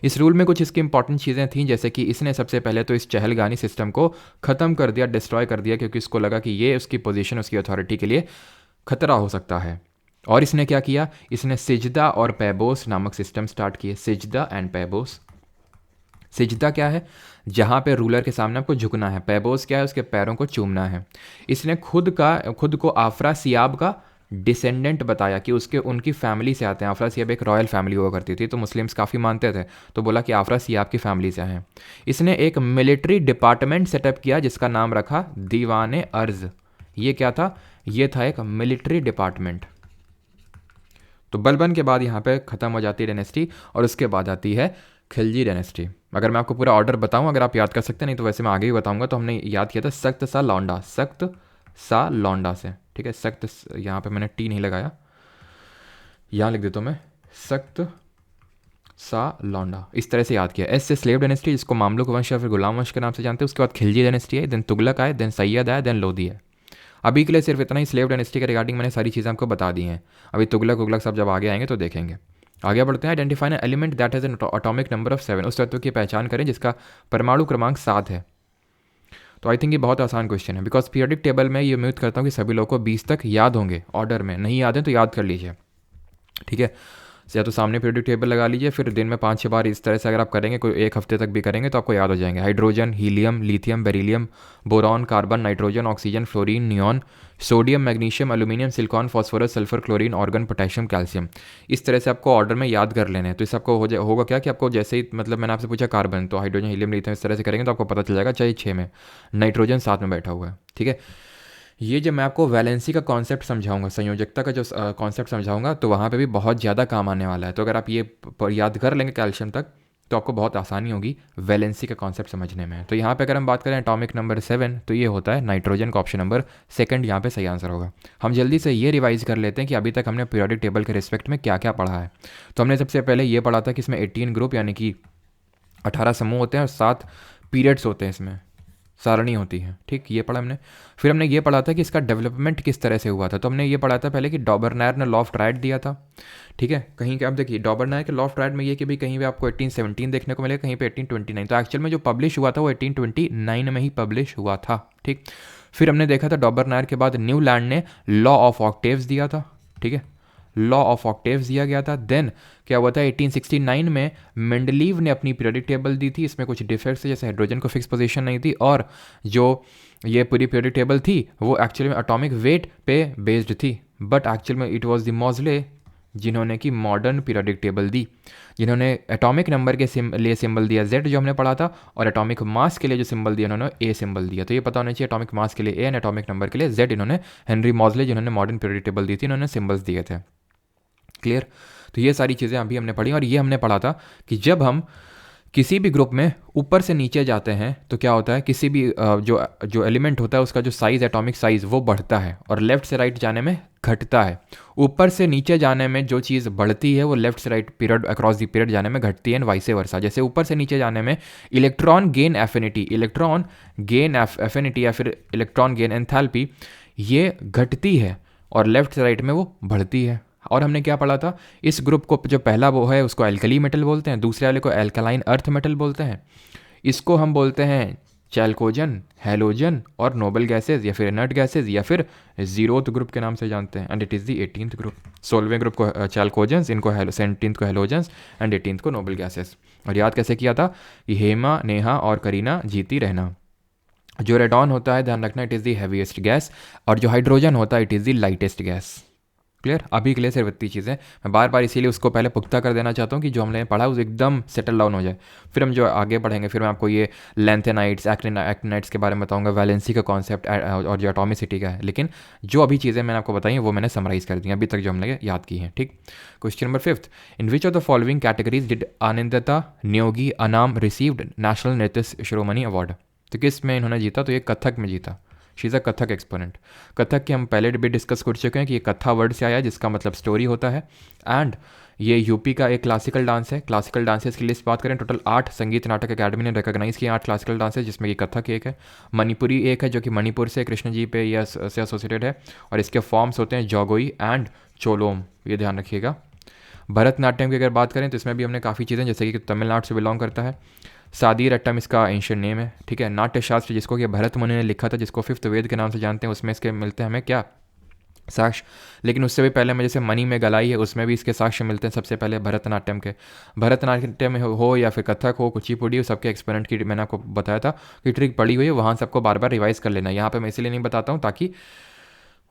इस रूल में कुछ इसकी इंपॉर्टेंट चीज़ें थीं, जैसे कि इसने सबसे पहले तो इस चहलगानी सिस्टम को ख़त्म कर दिया, डिस्ट्रॉय कर दिया, क्योंकि इसको लगा कि ये उसकी पोजीशन, उसकी अथॉरिटी के लिए खतरा हो सकता है। और इसने क्या किया, इसने सिजदा और पैबोस नामक सिस्टम स्टार्ट किए। सिजदा एंड पैबोस। सिजदा क्या है, जहाँ पे रूलर के सामने आपको झुकना है। पैबोस क्या है, उसके पैरों को चूमना है। इसने खुद को आफरा सियाब का डिसेंडेंट बताया कि उनकी फैमिली से आते हैं। आफरा सियाब एक रॉयल फैमिली हुआ करती थी, तो मुस्लिम्स काफ़ी मानते थे, तो बोला कि आफरा सियाब की फैमिली से हैं। इसने एक मिलिट्री डिपार्टमेंट सेटअप किया जिसका नाम रखा दीवान अर्ज। ये क्या था, ये था एक मिलिट्री डिपार्टमेंट। तो बलबन के बाद यहाँ पे ख़त्म हो जाती है डायनेस्टी, और उसके बाद आती है खिलजी डायनेस्टी। अगर मैं आपको पूरा ऑर्डर बताऊं, अगर आप याद कर सकते हैं, नहीं तो वैसे मैं आगे ही बताऊंगा। तो हमने याद किया था सख्त सा लौंडा से। ठीक है, सख्त, यहाँ पे मैंने टी नहीं लगाया, यहाँ लिख देता हूँ मैं, सख्त सा लौंडा, इस तरह से याद किया। एस से स्लेव डायनेस्टी, जिसको मामलुक वंश या फिर गुलाम वंश के नाम से जानते हैं। उसके बाद खिलजी डायनेस्टी है, देन तुगलक आए, देन सैयद आए, देन लोधी है। अभी के लिए सिर्फ इतना ही स्लेव डायनेस्टी के रिगार्डिंग मैंने सारी चीज़ें आपको बता दी हैं। अभी तुगलक उगलक सब जब आगे आएंगे तो देखेंगे। आगे बढ़ते हैं। Identify an element that has an atomic number of 7, उस तत्व की पहचान करें जिसका परमाणु क्रमांक 7 है। तो आई थिंक ये बहुत आसान क्वेश्चन है, बिकॉज पीरियडिक टेबल में ये उम्मीद करता हूँ कि सभी लोगों को 20 तक याद होंगे ऑर्डर में। नहीं याद है तो याद कर लीजिए, ठीक है। या तो सामने पीरियडिक टेबल लगा लीजिए, फिर दिन में 5-6 बार इस तरह से अगर आप करेंगे, कोई 1 हफ्ते तक भी करेंगे तो आपको याद हो जाएंगे। Hydrogen, helium, lithium, beryllium, boron, carbon, nitrogen, oxygen, fluorine, neon, sodium, magnesium, aluminium, silicon, phosphorus, sulphur, chlorine, organ, potassium, calcium. इस तरह से आपको ऑर्डर में याद कर लेने हैं। तो इससे आपको होगा क्या कि आपको जैसे ही, मतलब मैंने आपसे पूछा कार्बन, तो हाइड्रोजन, हीलियम, लिथियम, इस तरह से करेंगे तो आपको पता चल जाएगा। चाहिए 6 में, नाइट्रोजन 7 में बैठा हुआ है, ठीक है। ये जब मैं आपको वैलेंसी का कॉन्सेप्ट समझाऊंगा, संयोजकता का जो कॉन्सेप्ट समझाऊंगा, तो वहाँ पे भी बहुत ज़्यादा काम आने वाला है। तो अगर आप ये याद कर लेंगे कैल्शियम तक, तो आपको बहुत आसानी होगी वैलेंसी का कॉन्सेप्ट समझने में। तो यहाँ पे अगर हम बात करें एटॉमिक नंबर 7, तो ये होता है नाइट्रोजन का ऑप्शन नंबर सेकंड यहाँ पे सही आंसर होगा। हम जल्दी से ये रिवाइज कर लेते हैं कि अभी तक हमने पीरियोडिक टेबल के रिस्पेक्ट में क्या क्या पढ़ा है। तो हमने सबसे पहले ये पढ़ा था कि इसमें 18 ग्रुप यानी कि 18 समूह होते हैं और 7 पीरियड्स होते हैं, इसमें सारणी होती है, ठीक, ये पढ़ा हमने। फिर हमने ये पढ़ा था कि इसका डेवलपमेंट किस तरह से हुआ था। तो हमने ये पढ़ा था पहले कि डॉबरनायर ने लॉ ऑफ ट्रायड दिया था, ठीक है। कहीं के आप देखिए डॉबरनायर के लॉ ऑफ ट्रायड में ये कि भाई कहीं पे आपको 1817 देखने को मिलेगा, कहीं पे 1829। तो एक्चुअल में जो पब्लिश हुआ था वो 1829 में ही पब्लिश हुआ था, ठीक। फिर हमने देखा था डॉबरनायर के बाद न्यूलैंड ने लॉ ऑफ ऑक्टेव्स दिया था, ठीक है, लॉ ऑफ ऑक्टेव्स दिया गया था। देन क्या हुआ था 1869 में मेंडलीव ने अपनी पीरियोडिक टेबल दी थी। इसमें कुछ डिफेक्ट्स, जैसे हाइड्रोजन को फिक्स पोजीशन नहीं थी, और जो ये पूरी पीरियोडिक टेबल थी वो एक्चुअली में एटॉमिक वेट पे बेस्ड थी, बट एक्चुअल में इट वाज द मॉजले जिन्होंने की मॉडर्न पीरियोडिक टेबल दी, जिन्होंने एटॉमिक नंबर के लिए सिंबल दिया Z जो हमने पढ़ा था, और एटॉमिक मास के लिए जो सिंबल दिया उन्होंने A सिंबल दिया। तो ये पता होना चाहिए, एटॉमिक मास के लिए A एंड एटॉमिक नंबर के लिए Z इन्होंने, हेनरी मॉजले जिन्होंने मॉडर्न पीरियोडिक टेबल दी थी, इन्होंने सिंबल्स दिए थे, क्लियर। तो ये सारी चीज़ें अभी हमने पढ़ी। और ये हमने पढ़ा था कि जब हम किसी भी ग्रुप में ऊपर से नीचे जाते हैं तो क्या होता है, किसी भी जो एलिमेंट होता है उसका जो साइज़, एटॉमिक साइज़, वो बढ़ता है और लेफ्ट से राइट जाने में घटता है। ऊपर से नीचे जाने में जो चीज़ बढ़ती है वो लेफ्ट से right period across the period जाने में घटती है, एंड वाइस वर्सा। जैसे ऊपर से नीचे जाने में इलेक्ट्रॉन गेन एफिनिटी या फिर इलेक्ट्रॉन गेन एंथैल्पी ये घटती है और लेफ्ट से राइट में वो बढ़ती है। और हमने क्या पढ़ा था, इस ग्रुप को जो पहला वो है उसको एल्कली मेटल बोलते हैं, दूसरे वाले को एल्कलाइन अर्थ मेटल बोलते हैं, इसको हम बोलते हैं चैल्कोजन, हेलोजन और नोबल गैसेज या फिर इनर्ट गैसेज या फिर जीरोथ ग्रुप के नाम से जानते हैं, and it is the 18th group. 16वें ग्रुप को चैल्कोजन्स, इनको 17th को हेलोजन्स एंड 18th को नोबल गैसेज। और याद कैसे किया था कि हेमा, नेहा और करीना जीती रहना। जो रेडॉन होता है ध्यान रखना, it is the heaviest gas, और जो हाइड्रोजन होता है it is the lightest gas, clear. अभी के लिए सिर्फ इतनी चीज़ें मैं बार बार इसीलिए उसको पहले पुख्ता कर देना चाहता हूँ कि जो हमने पढ़ा वो एकदम सेटल डाउन हो जाए। फिर हम जो आगे पढ़ेंगे, फिर मैं आपको ये लेंथेनाइट्स, एक्टिनाइट्स के बारे में बताऊंगा, वैलेंसी का कॉन्सेप्ट और जो एटॉमिसिटी का है। लेकिन जो अभी चीज़ें मैंने आपको बताई हैं वो मैंने समराइज़ कर दी अभी तक जो हमने याद की हैं, ठीक। Question number 5, in which of the following categories did Anandita Neogi अनाम रिसीव्ड नेशनल नृत्य शिरोमणि अवार्ड। तो किस में इन्होंने जीता, तो ये कथक में जीता। She is a Kathak exponent. Kathak की हम पहले भी डिस्कस कर चुके हैं कि ये कथा वर्ड से आया है जिसका मतलब स्टोरी होता है, एंड ये यूपी का एक क्लासिकल डांस है। क्लासिकल डांसेस की लिस्ट बात करें, टोटल 8 संगीत नाटक अकादमी ने रिकॉग्नाइज किए 8 क्लासिकल डांसेस, जिसमें कि कथक एक है, मणिपुरी एक है जो कि मणिपुर से कृष्ण जी पे या से एसोसिएटेड है, और इसके फॉर्म्स होते हैं जौगोई एंड चोलोम, ये ध्यान रखिएगा। भरतनाट्यम की अगर बात करें तो इसमें भी हमने काफ़ी चीज़ें, जैसे कि तमिलनाडु से बिलोंग करता है, सादी रट्टम इसका एंशियंट नेम है, ठीक है। नाट्यशास्त्र जिसको कि भरत मुनि ने लिखा था, जिसको 5th वेद के नाम से जानते हैं, उसमें इसके मिलते हैं हमें क्या, साक्ष्य। लेकिन उससे भी पहले मैं जैसे मणि में गलाई है उसमें भी इसके साक्ष्य मिलते हैं सबसे पहले भरतनाट्यम के। भरतनाट्यम हो या फिर कथक हो, कुचिपुड़ी हो, सबके एक्सपेरिमेंट की मैंने आपको बताया था कि ट्रिक पड़ी हुई है, वहाँ सबको बार बार रिवाइज कर लेना। यहाँ पे मैं इसलिए नहीं बताता हूँ ताकि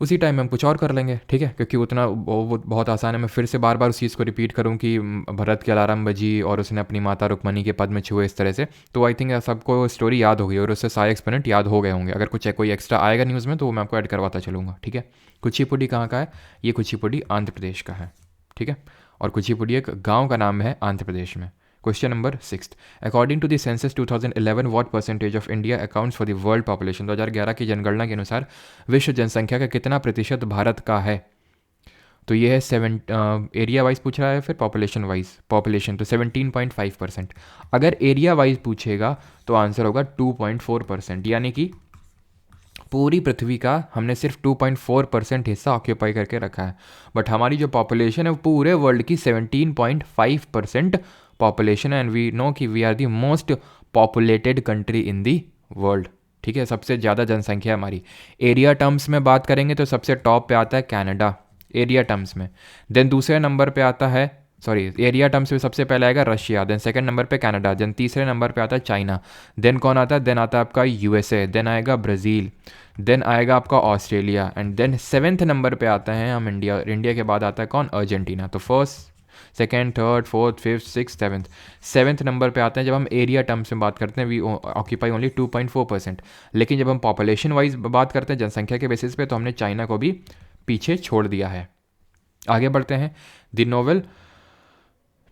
उसी टाइम हम कुछ और कर लेंगे, ठीक है, क्योंकि उतना वो बहुत आसान है। मैं फिर से बार बार उस चीज़ को रिपीट करूं कि भरत के अलार्म बजी और उसने अपनी माता रुक्मणी के पद में छुए, इस तरह से। तो आई थिंक सबको स्टोरी याद हो गई और उससे सारे एक्सपेरिमेंट याद हो गए होंगे। अगर कुछ कोई एक्स्ट्रा आएगा न्यूज़ में तो वो मैं आपको ऐड करवाता चलूँगा, ठीक है। कुचिपुड़ी कहाँ का है, ये कुचिपुड़ी आंध्र प्रदेश का है, ठीक है, और कुचिपुड़ी एक गाँव का नाम है आंध्र प्रदेश में। Question number 6, according to the census 2011 what percentage of India accounts for the world population. 2011 की जनगणना के अनुसार विश्व जनसंख्या का कितना प्रतिशत भारत का है। तो ये है एरिया वाइज पूछ रहा है, फिर पॉपुलेशन वाइज। पॉपुलेशन तो 17.5%। अगर एरिया वाइज पूछेगा तो आंसर होगा 2.4%, यानी कि पूरी पृथ्वी का हमने सिर्फ 2.4% हिस्सा ऑक्यूपाई करके रखा है। बट हमारी जो पॉपुलेशन है वो पूरे वर्ल्ड की 17.5% पॉपुलेशन है, एंड वी नो कि we are the most populated country in the world. ठीक है, सबसे ज़्यादा जनसंख्या हमारी। एरिया टर्म्स में बात करेंगे तो सबसे टॉप पे आता है कनाडा एरिया टर्म्स में। देन दूसरे नंबर पे आता है, सॉरी एरिया टर्म्स में सबसे पहले आएगा रशिया, देन सेकंड नंबर पे कनाडा, देन तीसरे नंबर पे आता है चाइना, देन कौन आता है, देन आता है आपका यूएसए, देन आएगा ब्राज़ील, देन आएगा आपका Australia, and then seventh number पे आता है हम इंडिया। इंडिया के बाद आता है कौन, अर्जेंटीना। तो first, second, third, fourth, fifth, six, seventh number पे आते हैं जब हम एरिया टर्म्स में बात करते हैं। We occupy only 2.4%। लेकिन जब हम पॉपुलेशन वाइज बात करते हैं, जनसंख्या के बेसिस पे, तो हमने चाइना को भी पीछे छोड़ दिया है। आगे बढ़ते हैं। द नोवेल,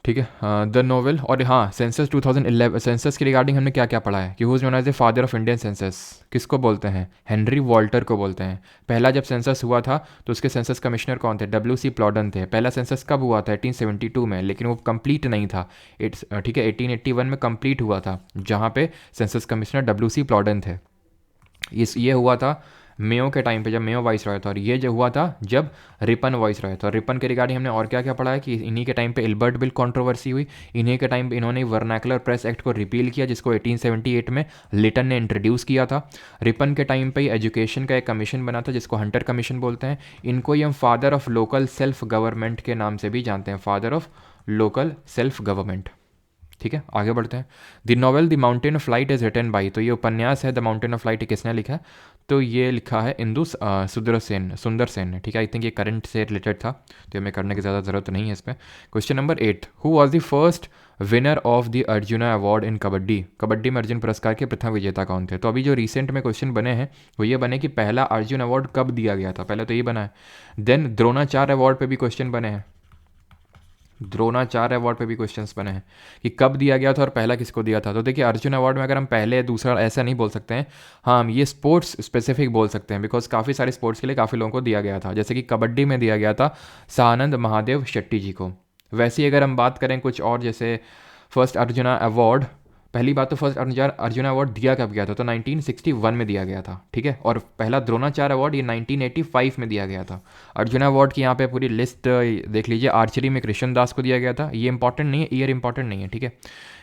ठीक है, द नोवेल। और हाँ, सेंसस 2011, सेंसस के रिगार्डिंग हमने क्या क्या पढ़ा है कि who is known as the father of Indian census, किसको बोलते हैं, हेनरी वॉल्टर को बोलते हैं। पहला जब सेंसस हुआ था तो उसके सेंसस कमिश्नर कौन थे, WC प्लॉडन थे। पहला सेंसस कब हुआ था, 1872 में, लेकिन वो कंप्लीट नहीं था। ठीक है, 1881 में कंप्लीट हुआ था, जहाँ पे सेंसस कमिश्नर WC प्लॉडन थे। ये हुआ था मेयो के टाइम पे, जब मेयो वाइस रॉय था। और ये जो हुआ था जब रिपन वाइस रॉय था। रिपन के रिगार्डिंग हमने और क्या क्या पढ़ा है कि इन्हीं के टाइम पे इल्बर्ट बिल कंट्रोवर्सी हुई। इन्हीं के टाइम पे इन्होंने वर्नाकुलर प्रेस एक्ट को रिपील किया, जिसको 1878 में लिटन ने इंट्रोड्यूस किया था। रिपन के टाइम पे एजुकेशन का एक कमीशन बना था, जिसको हंटर कमीशन बोलते हैं। इनको ही हम father of local self government के नाम से भी जानते हैं, father of local self government. ठीक है, आगे बढ़ते हैं। The novel the mountain of light is written by, तो ये उपन्यास है द माउंटेन ऑफ लाइट, किसने लिखा है, तो ये लिखा है इंदु सुंदर सेन ने। ठीक है, आई थिंक ये करंट से रिलेटेड था, तो हमें करने की ज़्यादा ज़रूरत नहीं है इसमें। Question number 8, who was the first winner of the arjuna award in kabaddi, kabaddi में अर्जुन पुरस्कार के प्रथम विजेता कौन थे। तो अभी जो रिसेंट में क्वेश्चन बने हैं वो ये बने कि पहला अर्जुन अवार्ड कब दिया गया था, पहले तो ये बना है। देन द्रोणाचार्य अवार्ड पे भी क्वेश्चन बने हैं, द्रोणाचार्य अवार्ड पे भी क्वेश्चंस बने हैं कि कब दिया गया था और पहला किसको दिया था। तो देखिए, अर्जुन अवार्ड में अगर हम पहले दूसरा ऐसा नहीं बोल सकते हैं, हाँ हम ये स्पोर्ट्स स्पेसिफिक बोल सकते हैं, बिकॉज काफ़ी सारे स्पोर्ट्स के लिए काफ़ी लोगों को दिया गया था। जैसे कि कबड्डी में दिया गया था सानंद महादेव शेट्टी जी को। वैसे ही अगर हम बात करें कुछ और, जैसे फर्स्ट अर्जुना अवार्ड, पहली बात तो फर्स्ट अर्जुना अवार्ड दिया कब गया था, तो 1961 में दिया गया था। ठीक है, और पहला द्रोणाचार्य अवार्ड ये 1985 में दिया गया था। अर्जुना अवार्ड की यहाँ पे पूरी लिस्ट देख लीजिए। आर्चरी में कृष्ण दास को दिया गया था, ये इंपॉर्टेंट नहीं है, ईयर इंपॉर्टेंट नहीं है। ठीक है,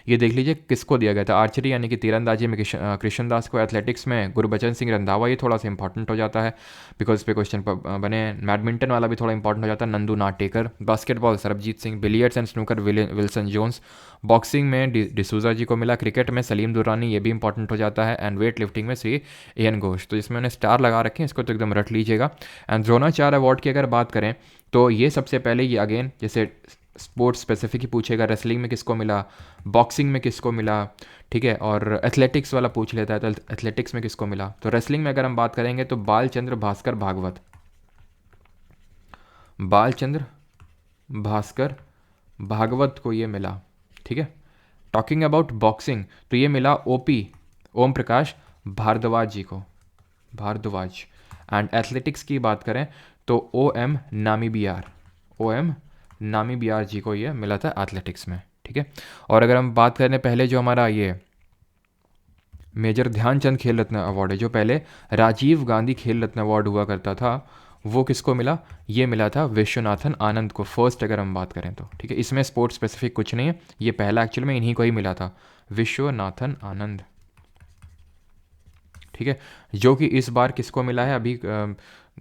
ये देख लीजिए किसको दिया गया था, आर्चरी यानी कि तीरंदाजी में कृष्ण दास को, एथलेटिक्स में गुरबचन सिंह रंधावा, ये थोड़ा सा इंपॉर्टेंट हो जाता है बिकॉज इस पे क्वेश्चन बने। बैडमिंटन वाला भी थोड़ा इंपॉर्टेंट हो जाता है, Nandu Natekar. Basketball Sarabjit Singh, billiards and snooker Wilson Jones. Boxing में डिसूजा जी को मिला, क्रिकेट में सलीम दुरानी, ये भी इंपॉर्टेंट हो जाता है। एंड वेट लिफ्टिंग में श्री एन घोष। तो इसमें उन्हें स्टार लगा रखे हैं, इसको तो एकदम रट लीजिएगा। एंड द्रोणाचार्य अवार्ड की अगर बात करें तो ये सबसे पहले, ये अगेन जैसे स्पोर्ट्स स्पेसिफिक ही पूछेगा, रेसलिंग में किसको मिला, बॉक्सिंग में किसको मिला, ठीक है, और एथलेटिक्स वाला पूछ लेता है तो एथलेटिक्स में किसको मिला। तो रेसलिंग में अगर हम बात करेंगे तो बालचंद्र भास्कर भागवत, बालचंद्र भास्कर भागवत को ये मिला। ठीक है, टॉकिंग अबाउट बॉक्सिंग तो ये मिला OP ओम प्रकाश भारद्वाज जी को, भारद्वाज। एंड एथलेटिक्स की बात करें तो OM नामीबियार जी को ये मिला था एथलेटिक्स में। ठीक है, और अगर हम बात करें पहले जो हमारा ये मेजर ध्यानचंद खेल रत्न अवार्ड है, जो पहले राजीव गांधी खेल रत्न अवार्ड हुआ करता था, वो किसको मिला, ये मिला था विश्वनाथन आनंद को, फर्स्ट अगर हम बात करें तो। ठीक है, इसमें स्पोर्ट्स स्पेसिफिक कुछ नहीं है, ये पहला एक्चुअल में इन्हीं को ही मिला था, विश्वनाथन आनंद। ठीक है, जो कि इस बार किसको मिला है, अभी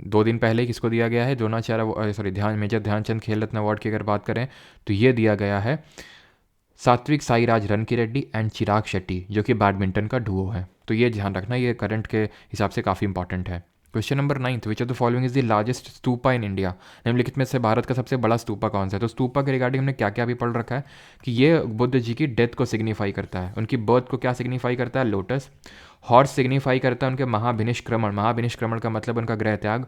2 दिन पहले किसको दिया गया है, द्रोणाचार्य मेजर ध्यानचंद खेल रत्न अवार्ड की अगर बात करें तो ये दिया गया है सात्विक साईराज रनकीरेड्डी एंड चिराग शेट्टी, जो कि बैडमिंटन का डुओ है। तो ये ध्यान रखना, ये करंट के हिसाब से काफ़ी इंपॉर्टेंट है। Question number 9, which of the following is the largest stupa in India, निम्नलिखित में से भारत का सबसे बड़ा स्तूपा कौन सा है। तो स्तूपा के रिगार्डिंग हमने क्या क्या भी पढ़ रखा है कि ये बुद्ध जी की डेथ को सिग्निफाई करता है, उनकी बर्थ को क्या सिग्निफाई करता है, लोटस। हॉर्स सिग्निफाई करता है उनके महाभिनिष्क्रमण का मतलब उनका गृह त्याग।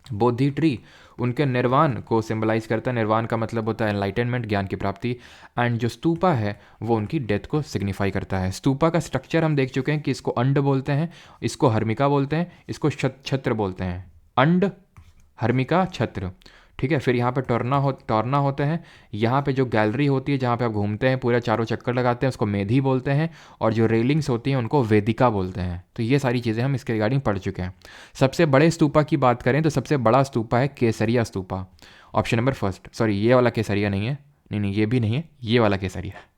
बोधि ट्री उनके निर्वाण को सिंबलाइज करता है, निर्वाण का मतलब होता है एनलाइटनमेंट, ज्ञान की प्राप्ति। एंड जो स्तूपा है वो उनकी डेथ को सिग्निफाई करता है। स्तूपा का स्ट्रक्चर हम देख चुके हैं कि इसको अंड बोलते हैं, इसको हर्मिका बोलते हैं, इसको छत्र बोलते हैं, अंड, हर्मिका, छत्र। ठीक है। फिर यहाँ पे टॉर्ना होते हैं। यहाँ पे जो गैलरी होती है जहाँ पे आप घूमते हैं, पूरा चारों चक्कर लगाते हैं, उसको मेधी बोलते हैं। और जो रेलिंग्स होती हैं उनको वेदिका बोलते हैं। तो ये सारी चीज़ें हम इसके रिगार्डिंग पढ़ चुके हैं। सबसे बड़े स्तूपा की बात करें तो सबसे बड़ा स्तूपा है Kesariya stupa, option number first. Sorry, ये वाला केसरिया नहीं है, नहीं ये भी नहीं है, ये वाला केसरिया।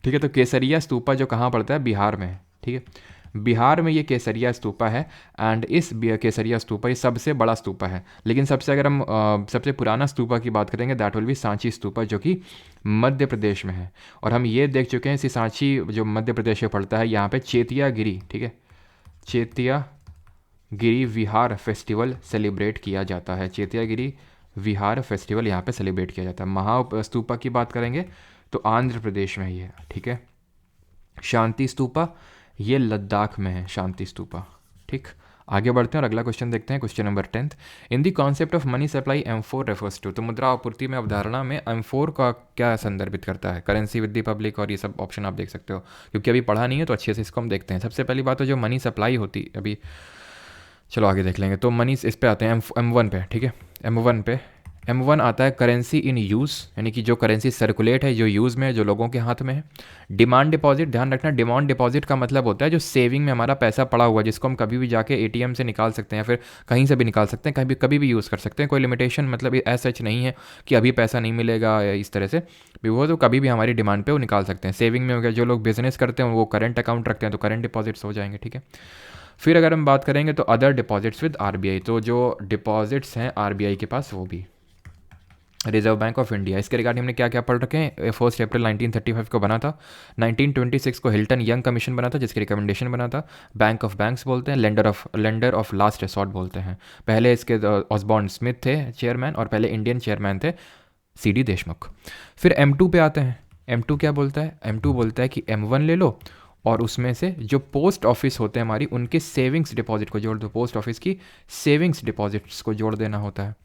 ठीक है, तो केसरिया स्तूपा जो कहाँ पड़ता है, बिहार में है। ठीक है, बिहार में ये केसरिया स्तूपा है। एंड इस केसरिया स्तूपा ये सबसे बड़ा स्तूपा है। लेकिन सबसे अगर हम सबसे पुराना स्तूपा की बात करेंगे, that will be Sanchi stupa, जो कि मध्य प्रदेश में है। और हम ये देख चुके हैं, इसी सांची जो मध्य प्रदेश में पड़ता है, यहाँ पे चेतिया गिरी, ठीक है, चेतिया गिरी विहार फेस्टिवल सेलिब्रेट किया जाता है। चेतिया गिरी विहार फेस्टिवल यहाँ पे सेलिब्रेट किया जाता है। महा स्तूपा की बात करेंगे तो आंध्र प्रदेश में ही है। ठीक है, शांति स्तूपा ये लद्दाख में है, शांति स्तूपा। ठीक, आगे बढ़ते हैं और अगला क्वेश्चन देखते हैं, question number 10। In the concept of money supply M4 refers to. तो मुद्रा आपूर्ति में अवधारणा में M4 का क्या संदर्भित करता है? करेंसी विद दी पब्लिक, और ये सब ऑप्शन आप देख सकते हो, क्योंकि अभी पढ़ा नहीं है तो अच्छे से इसको हम देखते हैं। सबसे पहली बात तो जो मनी सप्लाई होती, अभी चलो आगे देख लेंगे। तो मनी इस पे आते हैं M1 पे। ठीक है, M1 आता है करेंसी इन यूज़, यानी कि जो करेंसी सर्कुलेट है, जो यूज़ में है, जो लोगों के हाथ में है। डिमांड डिपॉजिट, ध्यान रखना, डिमांड डिपॉजिट का मतलब होता है जो सेविंग में हमारा पैसा पड़ा हुआ है, जिसको हम कभी भी जाके ATM से निकाल सकते हैं या फिर कहीं से भी निकाल सकते हैं, कभी भी यूज़ कर सकते हैं। कोई लिमिटेशन मतलब ऐसा सच नहीं है कि अभी पैसा नहीं मिलेगा या इस तरह से भी, वो तो कभी भी हमारी डिमांड पे वो निकाल सकते हैं। सेविंग में हो गया, जो लोग बिजनेस करते हैं वो करेंट अकाउंट रखते हैं तो करेंट डिपॉजिट्स हो जाएंगे। ठीक है, फिर अगर हम बात करेंगे तो अदर डिपॉजिट्स विद RBI, तो जो डिपॉजिट्स हैं RBI के पास, वो भी रिजर्व बैंक ऑफ इंडिया। इसके रिगार्डिंग हमने क्या क्या पढ़ रखे हैं? 1 अप्रैल 1935 को बना था। 1926 को हिल्टन यंग कमीशन बना था, जिसकी रिकमेंडेशन बना था। बैंक ऑफ बैंक्स बोलते हैं, लेंडर ऑफ लास्ट रिसॉर्ट बोलते हैं। पहले इसके ऑसबॉर्न स्मिथ थे चेयरमैन, और पहले इंडियन चेयरमैन थे CD देशमुख। फिर M2 पे आते हैं। M2 क्या बोलता है? M2 बोलता है कि M1 ले लो और उसमें से जो पोस्ट ऑफिस होते हैं हमारी, उनके सेविंग्स डिपॉजिट को जोड़ दो। पोस्ट ऑफिस की सेविंग्स डिपॉजिट्स को जोड़ देना होता है।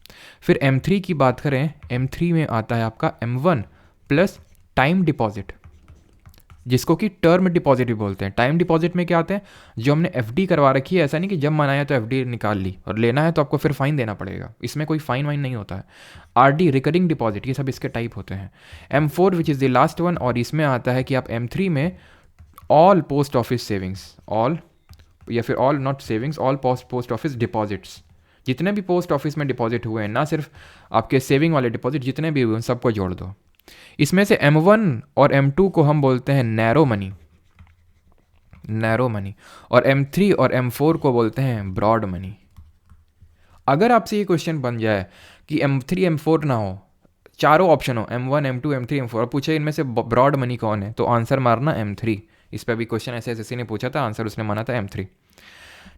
फिर M3 की बात करें, M3 में आता है आपका M1 प्लस टाइम डिपॉजिट, जिसको कि टर्म डिपॉजिट भी बोलते हैं। टाइम डिपॉजिट में क्या आते हैं? जो हमने FD करवा रखी है, ऐसा नहीं कि जब मन आया तो FD निकाल ली, और लेना है तो आपको फिर फाइन देना पड़ेगा, इसमें कोई फाइन वाइन नहीं होता है। RD रिकरिंग डिपॉजिट, ये सब इसके टाइप होते हैं। M4 which is the last one, और इसमें आता है कि आप M3 में all post office savings, all या फिर all not savings, all post office deposits, जितने भी पोस्ट ऑफिस में डिपॉजिट हुए हैं, ना सिर्फ आपके सेविंग वाले डिपॉजिट, जितने भी हुए उन सबको जोड़ दो। इसमें से M1 और M2 को हम बोलते हैं नैरो मनी, और M3 और M4 को बोलते हैं ब्रॉड मनी। अगर आपसे ये क्वेश्चन बन जाए कि M3 M4 ना हो, चारों ऑप्शन हो, M1 M2 M3 M4, और पूछे इनमें से ब्रॉड मनी कौन है, तो आंसर मारना M3। इस पर भी क्वेश्चन ऐसे SSC ने पूछा था, आंसर उसने माना था M3।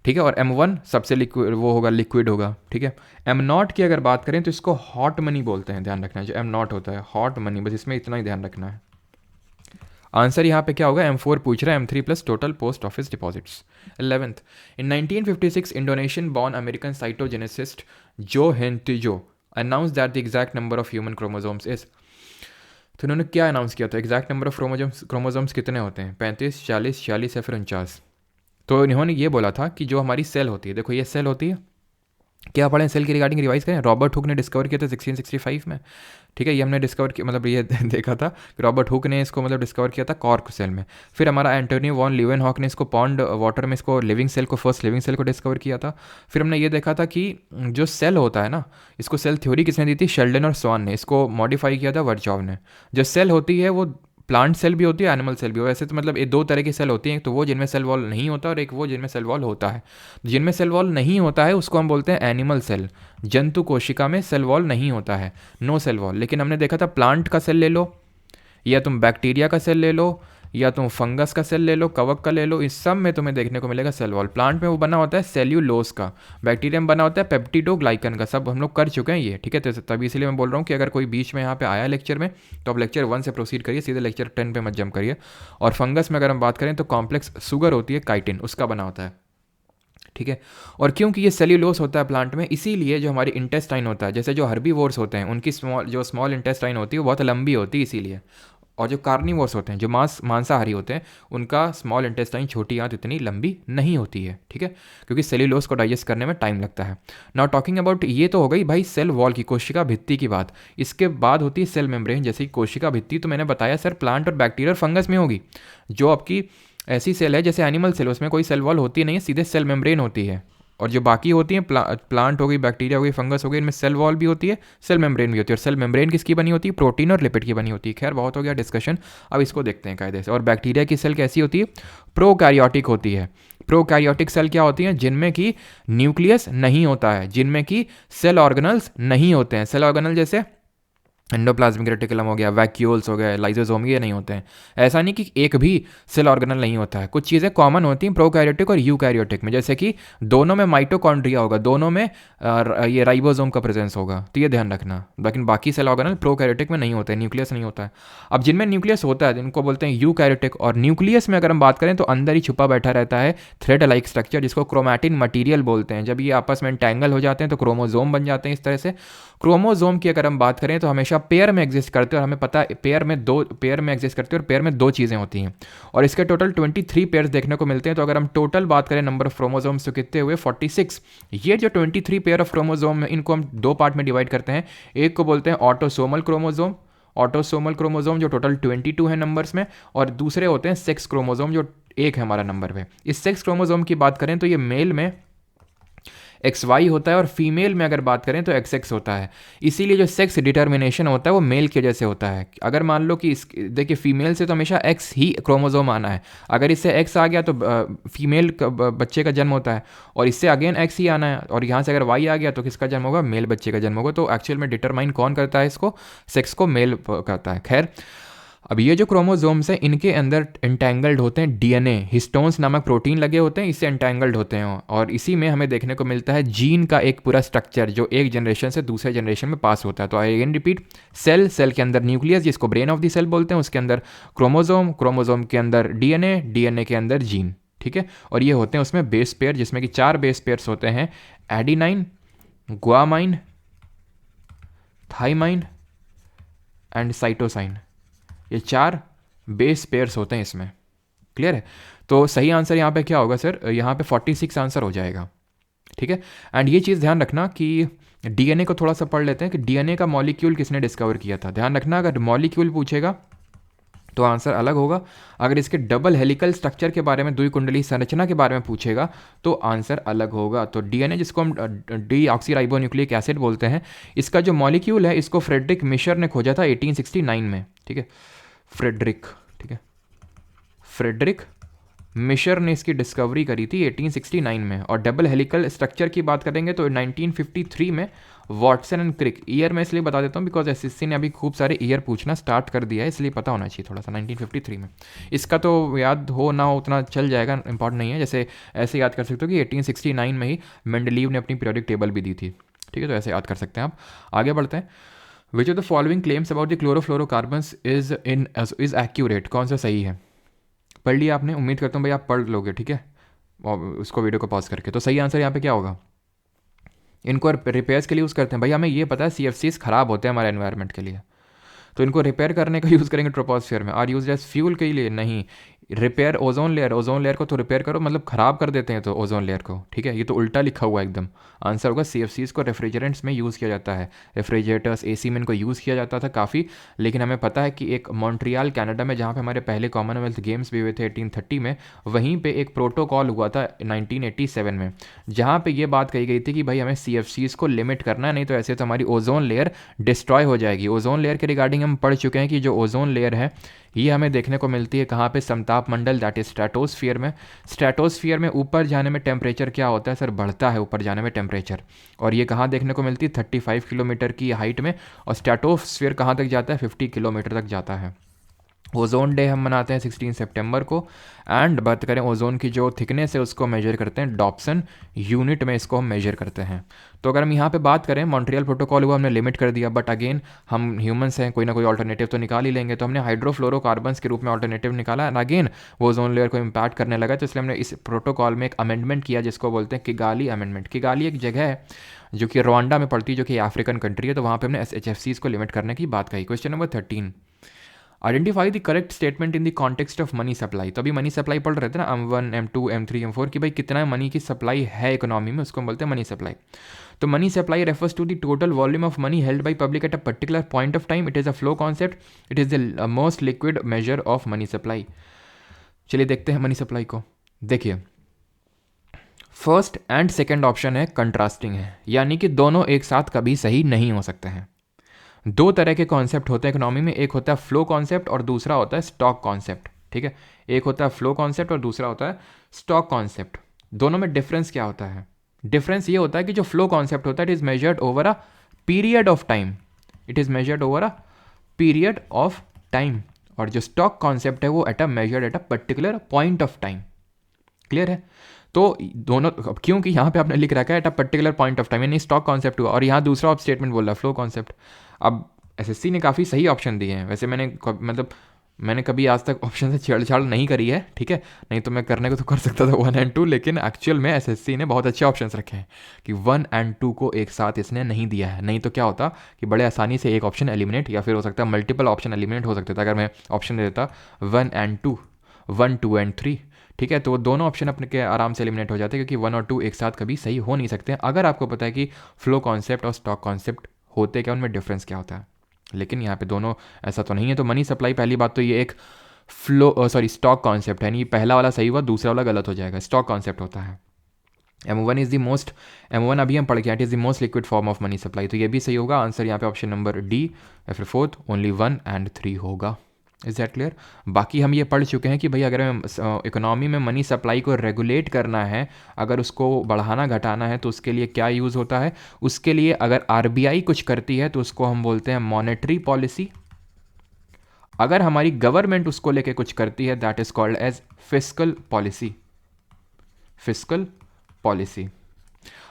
ठीक है, और M1 सबसे लिक्विड वो होगा, लिक्विड होगा। ठीक है, M0 की अगर बात करें तो इसको हॉट मनी बोलते हैं, ध्यान रखना है। जो M0 होता है हॉट मनी, बस इसमें इतना ही ध्यान रखना है। आंसर यहाँ पे क्या होगा? M4 पूछ रहा है, M3 plus total post office deposits. 11th, in 1956 Indonesian born American cytogeneticist Joe Hin Tjio announce that the exact number of human chromosomes is. तो उन्होंने क्या अनाउंस किया था? एग्जैक्ट नंबर ऑफ क्रोमोसोम्स कितने होते हैं? 35, 40, 46 या फिर 49। तो इन्होंने ये बोला था कि जो हमारी सेल होती है, देखो ये सेल होती है, क्या पढ़ें सेल की रिगार्डिंग, रिवाइज करें। रॉबर्ट हुक ने डिस्कवर किया था 1665 में। ठीक है, ये हमने डिस्कवर किया, मतलब ये देखा था कि रॉबर्ट हुक ने इसको मतलब डिस्कवर किया था कॉर्क सेल में। फिर हमारा एंटोनियो वॉन लीवेनहॉक ने इसको पॉन्ड वाटर में इसको लिविंग सेल को, फर्स्ट लिविंग सेल को डिस्कवर किया था। फिर हमने ये देखा था कि जो सेल होता है ना, इसको सेल थ्योरी किसने दी थी? शेल्डन और स्वान ने। इसको मॉडिफाई किया था वर्चॉव ने। जो सेल होती है वो प्लांट सेल भी होती है, एनिमल सेल भी हो। वैसे तो मतलब ये दो तरह की सेल होती हैं, तो वो जिनमें सेल वॉल नहीं होता और एक वो जिनमें सेल वॉल होता है। जिनमें सेल वॉल नहीं होता है उसको हम बोलते हैं एनिमल सेल। जंतु कोशिका में सेल वॉल नहीं होता है, नो सेल वॉल। लेकिन हमने देखा था प्लांट का सेल ले लो, या तुम बैक्टीरिया का सेल ले लो, या तुम फंगस का सेल ले लो, कवक का ले लो, इस सब में तुम्हें देखने को मिलेगा सेल वॉल। प्लांट में वो बना होता है सेल्यूलोज का, बैक्टीरिया में बना होता है पेप्टिडोग्लाइकन का। सब हम लोग कर चुके हैं ये, ठीक है। तो तभी इसलिए मैं बोल रहा हूँ कि अगर कोई बीच में यहाँ पे आया लेक्चर में तो आप लेक्चर 1 से प्रोसीड करिए, सीधे लेक्चर 10 पे मत जंप करिए। और फंगस में अगर हम बात करें तो कॉम्प्लेक्स सुगर होती है, काइटिन, उसका बना होता है, ठीक है। और क्योंकि ये सेल्यूलोज होता है प्लांट में, इसीलिए जो हमारी इंटेस्टाइन होता है, जैसे जो हर्बीवोर्स होते हैं उनकी स्मॉल इंटेस्टाइन होती है वो बहुत लंबी होती है, इसीलिए और जो कार्निवोर्स होते हैं, जो मांसाहारी होते हैं, उनका स्मॉल इंटेस्टाइन, छोटी आंत इतनी लंबी नहीं होती है, ठीक है, क्योंकि सेल्यूलोज को डाइजेस्ट करने में टाइम लगता है। नाउ टॉकिंग अबाउट, ये तो हो गई भाई सेल वॉल की, कोशिका भित्ति की बात। इसके बाद होती है सेल मेम्ब्रेन। जैसे कि कोशिका भित्ति तो मैंने बताया सर प्लांट और बैक्टीरिया और फंगस में होगी। जो आपकी ऐसी सेल है जैसे एनिमल सेल, उसमें कोई सेल वॉल होती नहीं है, सीधे सेल मेम्ब्रेन होती है। और जो बाकी होती हैं, प्लांट हो गई, बैक्टीरिया हो गई, फंगस हो गई, इनमें सेल वॉल भी होती है, सेल मेम्ब्रेन भी होती है। और सेल मेम्ब्रेन किसकी बनी होती है? प्रोटीन और लिपिड की बनी होती है। खैर बहुत हो गया डिस्कशन, अब इसको देखते हैं कायदे से। और बैक्टीरिया की सेल कैसी होती है? प्रोकैरियोटिक होती है। प्रोकैरियोटिक सेल क्या होती हैं? जिनमें कि न्यूक्लियस नहीं होता है, जिनमें कि सेल ऑर्गेनल्स नहीं होते हैं। सेल ऑर्गेनल जैसे एंडोप्लाज्मिक रेटिकुलम हो गया, वैक्यूल्स हो गए, लाइसोसोम, ये नहीं होते हैं। ऐसा नहीं कि एक भी सेल ऑर्गेनल नहीं होता है, कुछ चीज़ें कॉमन होती हैं प्रोकैरियोटिक और यूकैरियोटिक में, जैसे कि दोनों में माइटोकॉन्ड्रिया होगा, दोनों में ये राइबोसोम का प्रेजेंस होगा, तो ये ध्यान रखना। लेकिन बाकी सेल ऑर्गेनल प्रोकैरियोटिक में नहीं होते हैं, न्यूक्लियस नहीं होता है। अब जिनमें न्यूक्लियस होता है जिनको बोलते हैं यूकैरियोटिक। और न्यूक्लियस में अगर हम बात करें तो अंदर ही छुपा बैठा रहता है थ्रेड लाइक स्ट्रक्चर, जिसको क्रोमैटिन मटीरियल बोलते हैं। जब ये आपस में एंटैंगल हो जाते हैं तो क्रोमोजोम बन जाते हैं इस तरह से। क्रोमोजोम की अगर हम बात करें तो हमेशा पेयर में एग्जिस्ट करते हैं, और हमें पता है पेयर में एग्जिस्ट करते हैं, और पेयर में दो चीज़ें होती हैं। और इसके टोटल 23 पेयर्स देखने को मिलते हैं। तो अगर हम टोटल बात करें नंबर ऑफ क्रोमोजोम्स तो कितने हुए? 46। ये जो 23 पेयर ऑफ क्रोमोजोम है, इनको हम दो पार्ट में डिवाइड करते हैं। एक को बोलते हैं ऑटोसोमल क्रोमोजोम, ऑटोसोमल क्रोमोजोम जो टोटल 22 है नंबर्स में, और दूसरे होते हैं सेक्स क्रोमोजोम जो एक है हमारा नंबर पे। इस सेक्स क्रोमोजोम की बात करें तो ये मेल में XY होता है, और फीमेल में अगर बात करें तो XX होता है। इसीलिए जो सेक्स डिटर्मिनेशन होता है वो मेल के जैसे होता है। अगर मान लो कि देखिए फीमेल से तो हमेशा X ही क्रोमोजोम आना है, अगर इससे X आ गया तो फीमेल बच्चे का जन्म होता है, और इससे अगेन X ही आना है, और यहाँ से अगर Y आ गया तो किसका जन्म होगा? मेल बच्चे का जन्म होगा। तो एक्चुअल में डिटरमाइन कौन करता है इसको? सेक्स को मेल करता है। खैर, अब ये जो क्रोमोजोम्स हैं इनके अंदर एंटैंगल्ड होते हैं डीएनए, हिस्टोन्स नामक प्रोटीन लगे होते हैं, इससे एंटैंगल्ड होते हैं। और इसी में हमें देखने को मिलता है जीन का एक पूरा स्ट्रक्चर जो एक जनरेशन से दूसरे जनरेशन में पास होता है। तो आई अगेन रिपीट, सेल के अंदर न्यूक्लियस जिसको ब्रेन ऑफ द सेल बोलते हैं, उसके अंदर क्रोमोजोम के अंदर डीएनए के अंदर जीन, ठीक है। और ये होते हैं उसमें बेस पेयर, जिसमें कि 4 बेस पेयर्स होते हैं, एडिनाइन, गुआमाइन, थाइमाइन एंड साइटोसाइन। ये 4 बेस पेयर्स होते हैं इसमें। क्लियर है? तो सही आंसर यहाँ पे क्या होगा सर? यहाँ पे 46 आंसर हो जाएगा, ठीक है। एंड ये चीज़ ध्यान रखना कि डीएनए को थोड़ा सा पढ़ लेते हैं कि डीएनए का मॉलिक्यूल किसने डिस्कवर किया था। ध्यान रखना, अगर मॉलिक्यूल पूछेगा तो आंसर अलग होगा। अगर इसके डबल हेलिकल स्ट्रक्चर के बारे में, द्विकुंडली संरचना के बारे में पूछेगा तो आंसर अलग होगा। तो डीएनए, जिसको हम डीऑक्सीराइबोन्यूक्लिक एसिड बोलते हैं, इसका जो मॉलिक्यूल है इसको फ्रेडरिक मिशर ने खोजा था 1869 में, ठीक है। फ्रेडरिक, ठीक है, फ्रेडरिक मिशर ने इसकी डिस्कवरी करी थी 1869 में। और डबल हेलिकल स्ट्रक्चर की बात करेंगे तो 1953 में वॉटसन एंड क्रिक। ईयर में इसलिए बता देता हूँ बिकॉज एसएससी ने अभी खूब सारे ईयर पूछना स्टार्ट कर दिया है, इसलिए पता होना चाहिए थोड़ा सा। 1953 में, इसका तो याद हो ना हो उतना चल जाएगा, इंपॉर्टेंट नहीं है। जैसे ऐसे याद कर सकते हो कि 1869 में ही मेंडलीव ने अपनी पीरियोडिक टेबल भी दी थी, ठीक है। तो ऐसे याद कर सकते हैं आप। आगे बढ़ते हैं। विच of the following claims about the chlorofluorocarbons is accurate? कौन सा सही है? पढ़ लिया आपने? उम्मीद करता हूँ भाई आप पढ़ लोगे, ठीक है, और उसको वीडियो को पॉज करके। तो सही आंसर यहाँ पे क्या होगा? इनको रिपेयर्स के लिए यूज़ करते हैं भाई। हमें ये पता है CFCs खराब होते हैं हमारे एनवायरनमेंट के लिए, तो इनको रिपेयर करने का यूज़ करेंगे ट्रोपोस्फियर में। आर यूज एज फ्यूल के लिए नहीं, रिपेयर ओजोन लेयर को तो रिपेयर करो, मतलब ख़राब कर देते हैं तो ओजोन लेयर को, ठीक है। ये तो उल्टा लिखा हुआ है एकदम। आंसर होगा CFCs को रेफ्रिजरेंट्स में यूज़ किया जाता है, रेफ्रिजरेटर्स, AC में इनको यूज़ किया जाता था काफ़ी। लेकिन हमें पता है कि एक मॉन्ट्रियल कनाडा में, जहाँ पे हमारे पहले कॉमनवेल्थ गेम्स भी हुए थे 1830 में, वहीं पे एक प्रोटोकॉल हुआ था 1987 में, जहाँ पे ये बात कही गई थी कि भाई हमें CFCs को लिमिट करना है, नहीं तो ऐसे तो हमारी ओजोन लेयर डिस्ट्रॉय हो जाएगी। ओजोन लेयर के रिगार्डिंग हम पढ़ चुके हैं कि जो ओजोन लेयर है ये हमें देखने को मिलती है कहाँ पे? समताप मंडल, दैट इज स्ट्रेटोस्फियर में। स्ट्रेटोस्फियर में ऊपर जाने में टेम्परेचर क्या होता है सर? बढ़ता है ऊपर जाने में टेम्परेचर। और ये कहाँ देखने को मिलती है? 35 किलोमीटर की हाइट में। और स्ट्रेटोस्फियर कहाँ तक जाता है? 50 किलोमीटर तक जाता है। ओजोन डे हम मनाते हैं 16 सितंबर को। एंड बात करें ओजोन की जो थिकनेस है उसको मेजर करते हैं डॉप्सन यूनिट में, इसको हम मेजर करते हैं। तो अगर हम यहाँ पे बात करें, मॉन्ट्रियल प्रोटोकॉल हुआ, हमने लिमिट कर दिया, बट अगेन हम ह्यूमंस हैं, कोई ना कोई ऑल्टरनेटिव तो निकाल ही लेंगे। तो हमने हाइड्रोफ्लोरोकार्बन्स के रूप में ऑल्टरनेटिव निकाला, एंड अगेन वो ओजोन लेयर को इम्पैक्ट करने लगा। तो इसलिए हमने इस प्रोटोकॉल में एक अमेंडमेंट किया जिसको बोलते हैं किगाली अमेंडमेंट। किगाली एक जगह है जो कि रवांडा में पड़ती है, जो कि अफ्रीकन कंट्री है। तो वहाँ पर हमने SHFCs को लिमिट करने की बात कही। Question number 13, identify the correct statement in the context of money supply. तो अभी मनी सप्लाई पढ़ रहे थे ना, M1 M2 M3 M4 कि भाई कितना मनी की सप्लाई है इकोनॉमी में, उसको हम बोलते हैं मनी सप्लाई। तो money supply refers to the total volume of money held by public at a particular point of time. It is a flow concept, it is the most liquid measure of money supply. चलिए देखते हैं money supply को। देखिए first and second option है contrasting है, यानी कि दोनों एक साथ कभी सही नहीं हो सकते हैं। दो तरह के कॉन्सेप्ट होते हैं इकोनॉमी में, एक होता है फ्लो कॉन्सेप्ट और दूसरा होता है स्टॉक कॉन्सेप्ट। ठीक है, एक होता है फ्लो कॉन्सेप्ट और दूसरा होता है स्टॉक कॉन्सेप्ट। दोनों में डिफरेंस क्या होता है? डिफरेंस ये होता है कि जो फ्लो कॉन्सेप्ट होता है it is measured over a period of time, it is measured over a period of time, और जो स्टॉक कॉन्सेप्ट है वो measured eight a particular point of time. Clear है? तो दोनों, क्योंकि यहाँ पे आपने लिख रखा है eight a particular point of time, यानी स्टॉक कॉन्सेप्ट हुआ, और यहाँ दूसरा आप स्टेटमेंट बोल रहा है फ्लो कॉन्सेप्ट। अब एसएससी ने काफ़ी सही ऑप्शन दिए हैं, वैसे मैंने कभी आज तक ऑप्शन से छेड़छाड़ नहीं करी है, ठीक है, नहीं तो मैं करने को तो कर सकता था 1 और 2, लेकिन एक्चुअल में एसएससी ने बहुत अच्छे ऑप्शंस रखे हैं कि 1 और 2 को एक साथ इसने नहीं दिया है। नहीं तो क्या होता कि बड़े आसानी से एक ऑप्शन एलिमिनेट, या फिर हो सकता है मल्टीपल ऑप्शन एलिमिनेट हो सकते थे अगर मैं ऑप्शन दे देता 1 और 2, 1, 2 और 3। ठीक है, तो दोनों ऑप्शन अपने के आराम से एलिमिनेट हो जाते हैं, क्योंकि 1 और 2 एक साथ कभी सही हो नहीं सकते अगर आपको पता है कि फ्लो कॉन्सेप्ट और स्टॉक कॉन्सेप्ट होते क्या, उनमें डिफरेंस क्या होता है। लेकिन यहाँ पे दोनों ऐसा तो नहीं है। तो मनी सप्लाई, पहली बात तो ये एक स्टॉक कॉन्सेप्ट है, नहीं पहला वाला सही हुआ, दूसरा वाला गलत हो जाएगा। स्टॉक कॉन्सेप्ट होता है। M1 अभी हम पढ़ के, it is the most liquid form of money supply, तो ये भी सही होगा। आंसर यहाँ पे ऑप्शन नंबर डी या फिर फोर्थ, ओनली 1 और 3 होगा। Is that clear? बाकी हम ये पढ़ चुके हैं कि भाई अगर इकोनॉमी में मनी सप्लाई को रेगुलेट करना है, अगर उसको बढ़ाना घटाना है, तो उसके लिए क्या यूज़ होता है। उसके लिए अगर आरबीआई कुछ करती है तो उसको हम बोलते हैं मॉनेटरी पॉलिसी। अगर हमारी गवर्नमेंट उसको लेके कुछ करती है, that is called as fiscal policy. Fiscal policy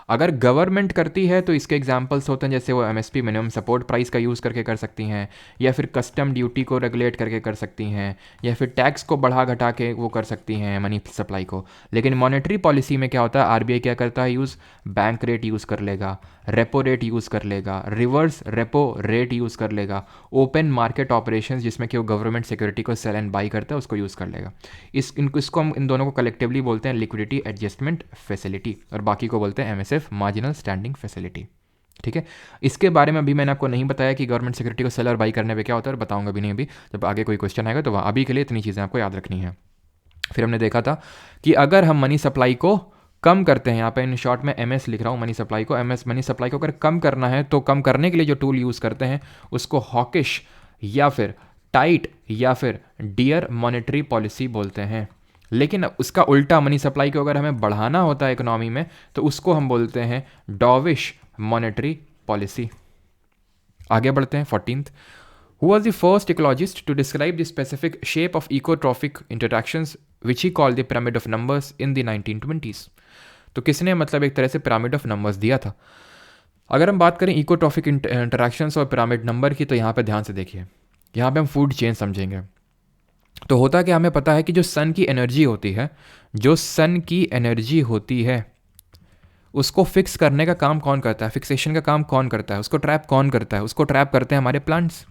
अगर गवर्नमेंट करती है तो इसके एग्जांपल्स होते हैं, जैसे वो एमएसपी मिनिमम सपोर्ट प्राइस का यूज़ करके कर सकती हैं, या फिर कस्टम ड्यूटी को रेगुलेट करके कर सकती हैं, या फिर टैक्स को बढ़ा घटा के वो कर सकती हैं मनी सप्लाई को। लेकिन मॉनेटरी पॉलिसी में क्या होता है, आरबीआई क्या करता है यूज़, बैंक रेट यूज़ कर लेगा, रेपो रेट यूज़ कर लेगा, रिवर्स रेपो रेट यूज़ कर लेगा, ओपन मार्केट ऑपरेशंस जिसमें कि वो गवर्नमेंट सिक्योरिटी को सेल एंड बाई करता है उसको यूज़ कर लेगा। इसको हम इन दोनों को कलेक्टिवली बोलते हैं लिक्विडिटी एडजस्टमेंट फैसिलिटी, और बाकी को बोलते हैं एमएसएफ, मार्जिनल स्टैंडिंग फैसिलिटी। ठीक है, इसके बारे में अभी मैंने आपको नहीं बताया कि गवर्नमेंट सिक्योरिटी को सेल और बाई करने पे क्या होता है, और बताऊंगा भी नहीं अभी, जब आगे कोई क्वेश्चन आएगा तो वहाँ। अभी के लिए इतनी चीज़ें आपको याद रखनी है। फिर हमने देखा था कि अगर हम मनी सप्लाई को कम करते हैं, यहाँ पे इन शॉर्ट में एमएस लिख रहा हूँ, मनी सप्लाई को मनी सप्लाई को अगर कम करना है तो कम करने के लिए जो टूल यूज़ करते हैं उसको हॉकिश या फिर टाइट या फिर डियर मॉनेटरी पॉलिसी बोलते हैं। लेकिन उसका उल्टा, मनी सप्लाई को अगर हमें बढ़ाना होता है इकोनॉमी में तो उसको हम बोलते हैं डॉविश मॉनेटरी पॉलिसी। आगे बढ़ते हैं 14th। Who was the first ecologist to describe the specific shape of ecotrophic interactions which he called the pyramid of numbers in the 1920s? तो किसने मतलब एक तरह से पिरामिड ऑफ नंबर्स दिया था। अगर हम बात करें इकोट्रॉफिक इंटरैक्शंस और पिरामिड नंबर की, तो यहाँ पे ध्यान से देखिए, यहाँ पे हम फूड चेन समझेंगे। तो होता कि हमें पता है कि जो सन की एनर्जी होती है, जो सन की एनर्जी होती है उसको फिक्स करने का काम कौन करता है, फिक्सेशन का काम कौन करता है, उसको ट्रैप कौन करता है, उसको ट्रैप करते हैं हमारे प्लांट्स।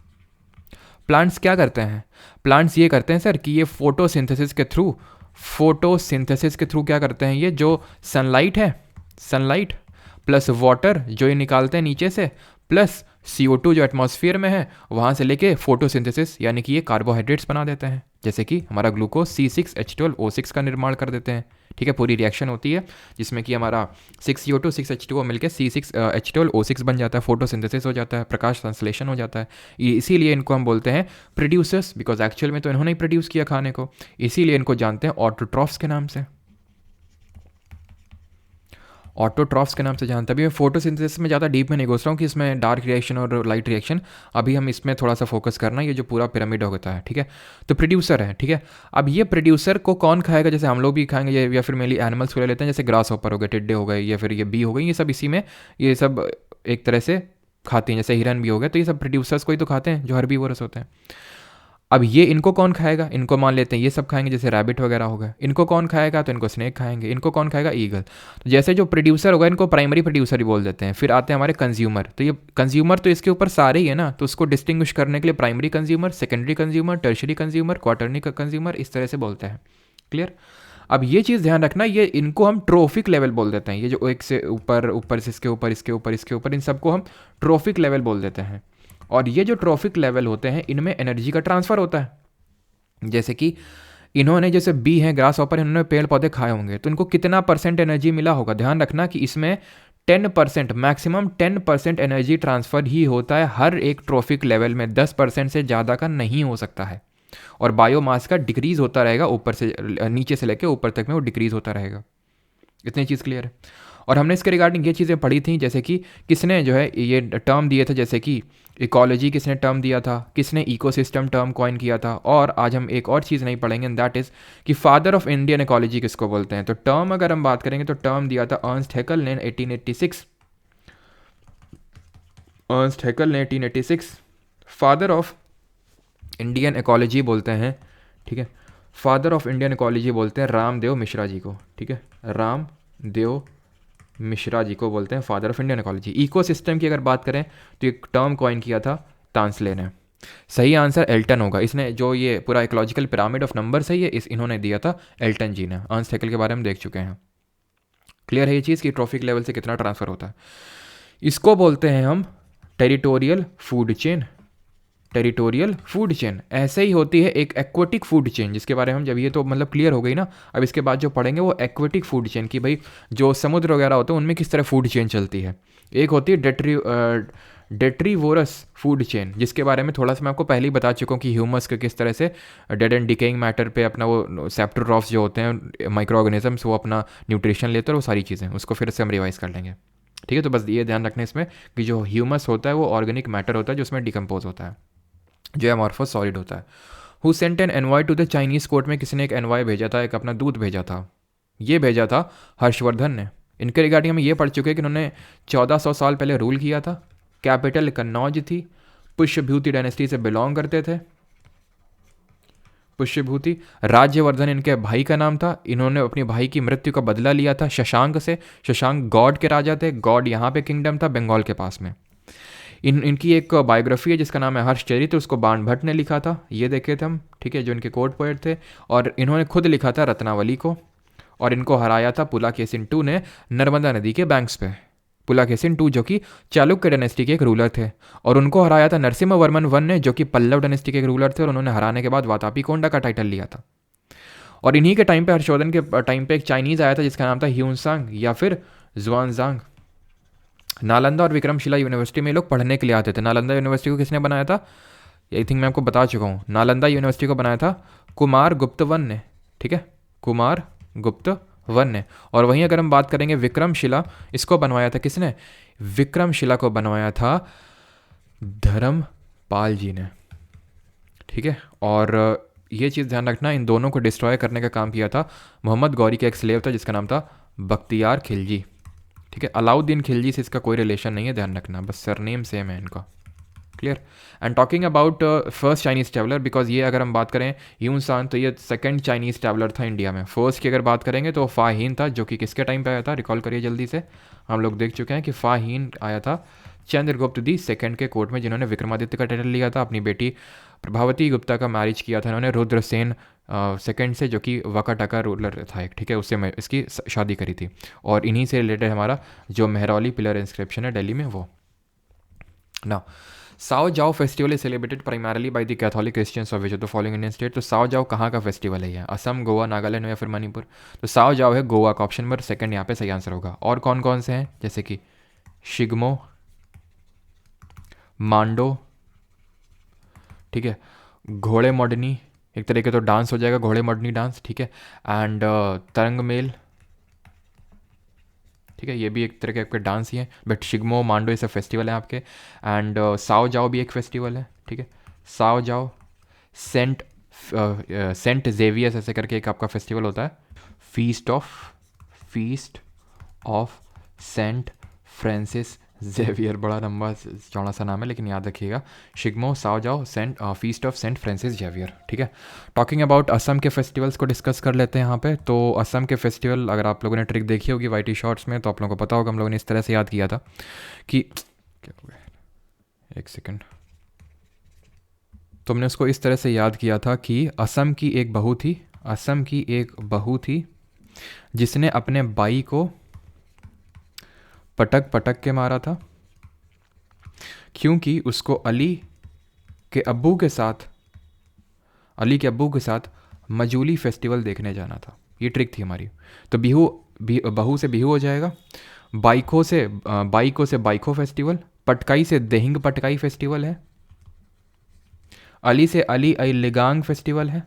प्लांट्स क्या करते हैं, प्लांट्स ये करते हैं सर कि ये फोटोसिंथेसिस के थ्रू क्या करते हैं, ये जो सनलाइट है, सनलाइट प्लस वाटर जो ये निकालते हैं नीचे से, प्लस CO2 जो एटमॉस्फेयर में है, वहाँ से लेके फोटोसिंथेसिस यानी कि ये कार्बोहाइड्रेट्स बना देते हैं, जैसे कि हमारा ग्लूकोज C6H12O6 का निर्माण कर देते हैं। ठीक है, पूरी रिएक्शन होती है जिसमें कि हमारा 6CO2 6H2O मिलकर C6H12O6 बन जाता है, फोटोसिंथेसिस हो जाता है, प्रकाश संश्लेषण हो जाता है। इसीलिए इनको हम बोलते हैं प्रोड्यूसर्स, बिकॉज एक्चुअल में तो इन्होंने ही प्रोड्यूस किया खाने को, इसीलिए इनको जानते हैं ऑटोट्रॉफ्स के नाम से, ऑटोट्रॉफ्स के नाम से जानते हैं। अभी मैं फोटोसिंथेसिस में ज़्यादा डीप में नहीं घुस रहा हूँ कि इसमें डार्क रिएक्शन और लाइट रिएक्शन, अभी हम इसमें थोड़ा सा फोकस करना, ये जो पूरा पिरामिड होता है। ठीक है, तो प्रोड्यूसर है। ठीक है, अब ये प्रोड्यूसर को कौन खाएगा, जैसे हम लोग भी खाएंगे, या फिर मेनली एनिमल्स को ले लेते हैं, जैसे ग्रास हॉपर हो गए, टिड्डे हो गए, या फिर ये बी हो गई, ये सब इसी में, ये सब एक तरह से खाते हैं, जैसे हिरन भी हो गए, तो ये सब प्रोड्यूसर्स को ही तो खाते हैं जो हर्बीवोरस होते हैं। अब ये इनको कौन खाएगा, इनको मान लेते हैं ये सब खाएंगे, जैसे रैबिट वगैरह हो गए। इनको कौन खाएगा, तो इनको स्नेक खाएंगे। इनको कौन खाएगा, ईगल। तो जैसे जो प्रोड्यूसर होगा इनको प्राइमरी प्रोड्यूसर ही बोल देते हैं। फिर आते हैं हमारे कंज्यूमर। तो ये कंज्यूमर तो इसके ऊपर सारे ही है ना, तो उसको डिस्टिंग्विश करने के लिए primary consumer, secondary consumer, tertiary consumer, quaternary consumer, इस तरह से बोलते हैं। क्लियर। अब ये चीज़ ध्यान रखना, ये इनको हम ट्रोफिक लेवल बोल देते हैं। ये जो एक से ऊपर, ऊपर से इसके ऊपर, इसके ऊपर, इसके ऊपर, इन सबको हम ट्रोफिक लेवल बोल देते हैं। और ये जो ट्रोफिक लेवल होते हैं इनमें एनर्जी का ट्रांसफ़र होता है। जैसे कि इन्होंने, जैसे बी हैं, ग्रास ऑपर, इन्होंने पेड़ पौधे खाए होंगे, तो इनको कितना % एनर्जी मिला होगा। ध्यान रखना कि इसमें 10%, मैक्सिमम 10% एनर्जी ट्रांसफ़र ही होता है हर एक ट्रॉफिक लेवल में। 10% से ज़्यादा का नहीं हो सकता है। और बायोमास का डिक्रीज़ होता रहेगा, ऊपर से नीचे से लेकर ऊपर तक में वो डिक्रीज़ होता रहेगा। इतनी चीज़ क्लियर है। और हमने इसके रिगार्डिंग ये चीज़ें पढ़ी थी, जैसे कि किसने जो है ये टर्म दिए थे, जैसे कि इकोलॉजी किसने टर्म दिया था, किसने इकोसिस्टम टर्म कॉइन किया था। और आज हम एक और चीज़ नहीं पढ़ेंगे, दैट इज़ कि फादर ऑफ इंडियन इकोलॉजी किसको बोलते हैं। तो टर्म अगर हम बात करेंगे तो टर्म दिया था अर्नस्ट हैकेल ने 1886। अर्नस्ट हैकेल ने 1886 फादर ऑफ इंडियन इकोलॉजी बोलते हैं। ठीक है, फादर ऑफ इंडियन इकोलॉजी बोलते हैं रामदेव मिश्रा जी को। ठीक है, रामदेव मिश्रा जी को बोलते हैं father of Indian ecology. Ecosystem की अगर बात करें तो एक टर्म कॉइन किया था तांसले ने। सही आंसर एल्टन होगा। इसने जो ये पूरा इकोलॉजिकल पिरामिड ऑफ नंबर्स है, ये इन्होंने दिया था एल्टन जी ने। अर्नस्ट हैकेल के बारे में देख चुके हैं। क्लियर है ये चीज़ कि ट्रॉफिक लेवल से कितना ट्रांसफ़र होता है। इसको बोलते हैं हम territorial food chain. Territorial food chain ऐसे ही होती है एक एक्वेटिक फूड चेन, जिसके बारे में हम, जब ये तो मतलब क्लियर हो गई ना, अब इसके बाद जो पढ़ेंगे वो एक्वेटिक फूड चेन की, भाई जो समुद्र वगैरह होते हैं उनमें किस तरह फूड चेन चलती है। एक होती है डेट्रीवोरस फूड चेन, जिसके बारे में थोड़ा सा मैं आपको पहले ही बता चुका हूँ कि ह्यूमस के किस तरह से डेड एंड डिकेइंग मैटर पे अपना वो सेप्टोट्रॉफ्स जो होते हैं माइक्रो ऑर्गेनिजम्स, वो अपना न्यूट्रिशन लेते हैं, वो सारी चीज़ें उसको फिर से हम रिवाइज कर लेंगे। ठीक है, तो बस ये ध्यान रखना इसमें कि जो ह्यूमस होता है वो ऑर्गेनिक मैटर होता है जो उसमें डिकम्पोज होता है, जो अमॉर्फस सॉलिड होता है। Who sent an envoy to the Chinese court में किसी ने एक एनवॉय भेजा था, एक अपना दूत भेजा था। ये भेजा था हर्षवर्धन ने। इनके रिगार्डिंग हम ये पढ़ चुके हैं कि उन्होंने 1400 साल पहले रूल किया था। कैपिटल कन्नौज थी। पुष्यभूति डायनेस्टी से बिलोंग करते थे। पुष्यभूति। राज्यवर्धन इनके भाई का नाम था। इन्होंने अपने भाई की मृत्यु का बदला लिया था शशांक से। शशांक गॉड के राजा थे। गॉड यहाँ पे किंगडम था बंगाल के पास में। इनकी एक बायोग्राफी है जिसका नाम है हर्षचरित्र, उसको बाण भट्ट ने लिखा था। ये देखे थे हम। ठीक है, जो इनके कोर्ट पोएट थे। और इन्होंने खुद लिखा था रत्नावली को। और इनको हराया था पुलाकेशिन II ने नर्मदा नदी के बैंक्स पे। पुलाकेशिन II जो कि चालुक्य डायनेस्टी के एक रूलर थे। और उनको हराया था नरसिम्हवर्मन I ने, जो कि पल्लव डायनेस्टी के एक रूलर थे। और उन्होंने हराने के बाद वातापी कोंडा का टाइटल लिया था। और इन्हीं के टाइम पे, हर्षवर्धन के टाइम पे, एक चाइनीज़ आया था जिसका नाम था ह्यूनसांग या फिर जुआनजांग। नालंदा और विक्रमशिला यूनिवर्सिटी में लोग पढ़ने के लिए आते थे। नालंदा यूनिवर्सिटी को किसने बनाया था, आई थिंक मैं आपको बता चुका हूँ। नालंदा यूनिवर्सिटी को बनाया था कुमार गुप्त वन ने। ठीक है, कुमार गुप्त वन ने। और वहीं अगर हम बात करेंगे विक्रमशिला, इसको बनवाया था किसने, विक्रमशिला को बनवाया था धर्मपाल जी ने। ठीक है, और ये चीज़ ध्यान रखना, इन दोनों को डिस्ट्रॉय करने का काम किया था मोहम्मद गौरी का एक स्लेव था जिसका नाम था बख्तियार खिलजी। ठीक है, अलाउद्दीन खिलजी से इसका कोई रिलेशन नहीं है, ध्यान रखना, बस सरनेम सेम है इनका। Clear. And talking about first Chinese traveller, because ये अगर हम बात करें ह्यूनसांग, तो ये सेकंड चाइनीज़ ट्रैवलर था इंडिया में। फर्स्ट की अगर बात करेंगे तो फाहीन था, जो कि किसके टाइम पे आया था, रिकॉल करिए जल्दी से। हम लोग देख चुके हैं कि फाहीन आया था चंद्रगुप्त II के कोर्ट में, जिन्होंने विक्रमादित्य का टाइटल लिया था। अपनी बेटी प्रभावती गुप्ता का मैरिज किया था इन्होंने रुद्रसेन सेकंड से, जो कि वाकाटाका रूलर था एक। ठीक है, उससे इसकी शादी करी थी। और इन्हीं से रिलेटेड हमारा जो मेहरौली पिलर इंस्क्रिप्शन है दिल्ली में, वो ना। साओ जाओ festival is celebrated primarily by the Catholic Christians of which of the following Indian state. तो साओ जाओ कहाँ का फेस्टिवल है ये, असम, गोवा, नागालैंड या फिर मणिपुर। तो साओ जाओ है गोवा का, ऑप्शन नंबर सेकंड यहाँ पे सही आंसर होगा। और कौन कौन से हैं, जैसे कि शिग्मो, मांडो, ठीक है, घोड़े मॉडर्नी, एक तरीके तो डांस हो जाएगा घोड़े मॉडर्नी डांस। ठीक है, एंड तरंग मेल। ठीक है, ये भी एक तरह के आपके डांस ही है, बट शिग्मो, मांडो ये सब फेस्टिवल है आपके। एंड साओ जाओ भी एक फेस्टिवल है। ठीक है, साओ जाओ, सेंट जेवियर्स ऐसे करके एक आपका फेस्टिवल होता है। Feast of saint Francis Xavier बड़ा लंबा चौड़ा सा नाम है, लेकिन याद रखिएगा Shigmo Sao Joao saint feast of saint Francis Xavier. ठीक है, टॉकिंग अबाउट असम के फेस्टिवल्स को डिस्कस कर लेते हैं यहाँ पे। तो असम के फेस्टिवल, अगर आप लोगों ने ट्रिक देखी होगी वाइटी शॉर्ट्स में, तो आप लोगों को पता होगा हम लोगों ने इस तरह से याद किया था कि क्या हो गया, एक सेकेंड, तो हमने उसको इस तरह से याद किया था कि असम की एक बहू थी जिसने अपने बाई को पटक पटक के मारा था, क्योंकि उसको अली के अब्बू के साथ मजूली फेस्टिवल देखने जाना था। ये ट्रिक थी हमारी। तो बहू से बिहू हो जाएगा, बाइको से बाइको फेस्टिवल, पटकाई से देहिंग पटकाई फेस्टिवल है, अली से अली लिगांग फेस्टिवल है,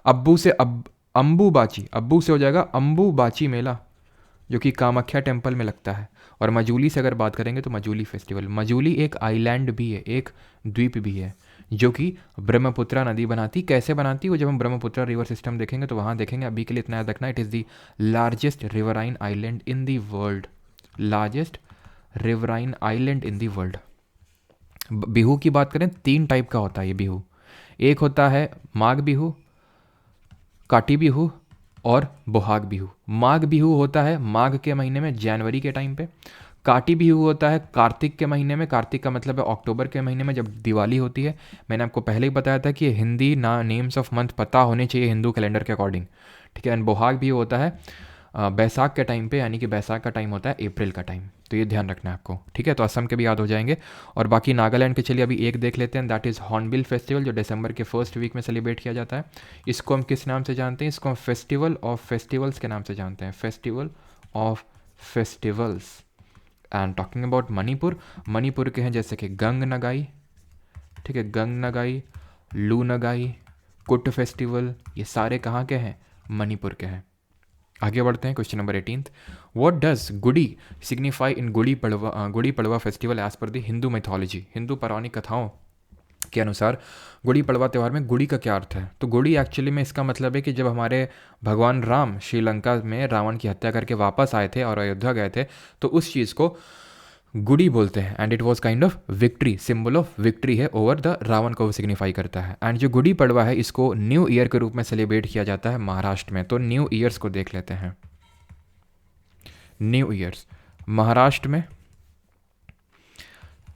अब्बू से अब्बू से हो जाएगा अम्बुबाची मेला, जो कि कामाख्या टेम्पल में लगता है। और मजूली से अगर बात करेंगे तो मजूली फेस्टिवल। मजूली एक आइलैंड भी है, एक द्वीप भी है, जो कि ब्रह्मपुत्रा नदी बनाती। कैसे बनाती है वो जब हम ब्रह्मपुत्रा रिवर सिस्टम देखेंगे तो वहाँ देखेंगे। अभी के लिए इतना याद रखना, it is the largest riverine island in the world, largest riverine island in the world. Bihu की बात करें, 3 टाइप का होता है ये बिहू। एक होता है माघ बिहू, काटी बिहू और बोहाग बिहू। माघ बिहू होता है माघ के महीने में, जनवरी के टाइम पे। काटी बिहू होता है कार्तिक के महीने में, कार्तिक का मतलब है अक्टूबर के महीने में, जब दिवाली होती है। मैंने आपको पहले ही बताया था कि हिंदी नेम्स ऑफ मंथ पता होने चाहिए हिंदू कैलेंडर के अकॉर्डिंग। ठीक है, एंड बोहाग बिहू होता है बैसाख के टाइम पे, यानी कि बैसाख का टाइम होता है अप्रैल का टाइम। तो ये ध्यान रखना है आपको। ठीक है, तो असम के भी याद हो जाएंगे। और बाकी नागालैंड के चलिए अभी एक देख लेते हैं, दैट इज़ हॉर्नबिल फेस्टिवल, जो दिसंबर के फर्स्ट वीक में सेलिब्रेट किया जाता है। इसको हम किस नाम से जानते हैं? इसको हम फेस्टिवल ऑफ फेस्टिवल्स के नाम से जानते हैं, festival of festivals. And talking about Manipur के हैं जैसे कि गंग नगाई, ठीक है, गंग नगाई, लू नगाई, कुट फेस्टिवल, ये सारे कहाँ के हैं? मणिपुर के हैं। आगे बढ़ते हैं, question number 18। What does Gudi signify in Gudi Padwa festival as per the Hindu mythology? Hindu पौराणिक कथाओं के अनुसार गुड़ी पड़वा त्यौहार में गुड़ी का क्या अर्थ है? तो गुड़ी एक्चुअली में इसका मतलब है कि जब हमारे भगवान राम श्रीलंका में रावण की हत्या करके वापस आए थे और अयोध्या गए थे, तो उस चीज़ को गुड़ी बोलते हैं। And it was kind of victory, symbol of victory है ओवर द रावण को सिग्निफाई करता है। एंड जो गुड़ी पड़वा है इसको न्यू ईयर के रूप में सेलिब्रेट किया जाता है महाराष्ट्र में। तो न्यू ईयर्स को देख लेते हैं। न्यू ईयर्स महाराष्ट्र में,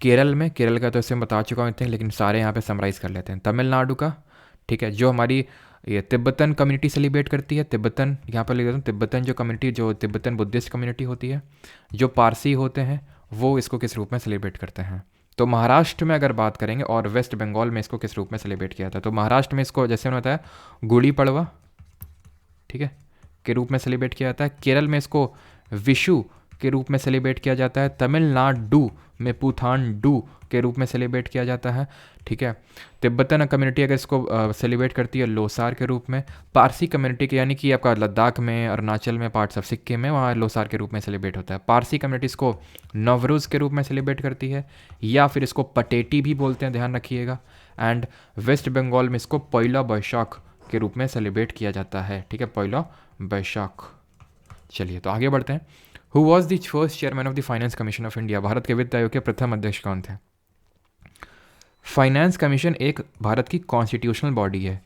केरल का तो इससे मैं बता चुका हूँ, लेकिन सारे यहाँ पे समराइज कर लेते हैं। तमिलनाडु का, ठीक है, जो हमारी ये तिब्बतन कम्युनिटी सेलिब्रेट करती है, तिब्बतन यहाँ पर लिख देता हूँ, तिब्बतन जो कम्युनिटी, जो तिब्बतन बुद्धिस्ट कम्युनिटी होती है, जो पारसी होते हैं, वो इसको किस रूप में सेलिब्रेट करते हैं? तो महाराष्ट्र में अगर बात करेंगे, और वेस्ट बंगाल में इसको किस रूप में सेलिब्रेट किया था? तो महाराष्ट्र में इसको जैसे उन्होंने बताया गुड़ी पड़वा, ठीक है, के रूप में सेलिब्रेट किया जाता है। केरल में इसको विशु के रूप में सेलिब्रेट किया जाता है। तमिलनाडु में पुथांडु के रूप में सेलिब्रेट किया जाता है। ठीक है, तिब्बतन कम्युनिटी अगर इसको सेलिब्रेट करती है लोसार के रूप में। पारसी कम्युनिटी के, यानी कि आपका लद्दाख में, अरुणाचल में, पार्ट्स ऑफ सिक्किम में, वहाँ लोसार के रूप में सेलिब्रेट होता है। पारसी कम्युनिटी इसको नवरोज़ के रूप में सेलिब्रेट करती है, या फिर इसको पटेटी भी बोलते हैं, ध्यान रखिएगा। एंड वेस्ट बंगाल में इसको पयला बैशाख के रूप में सेलिब्रेट किया जाता है। ठीक है, पयला बैशाख। चलिए तो आगे बढ़ते हैं। Who was the first chairman of the finance commission of India? Bharat के वित्त आयोग के प्रथम अध्यक्ष कौन थे? फाइनेंस कमीशन एक भारत की कॉन्स्टिट्यूशनल बॉडी है।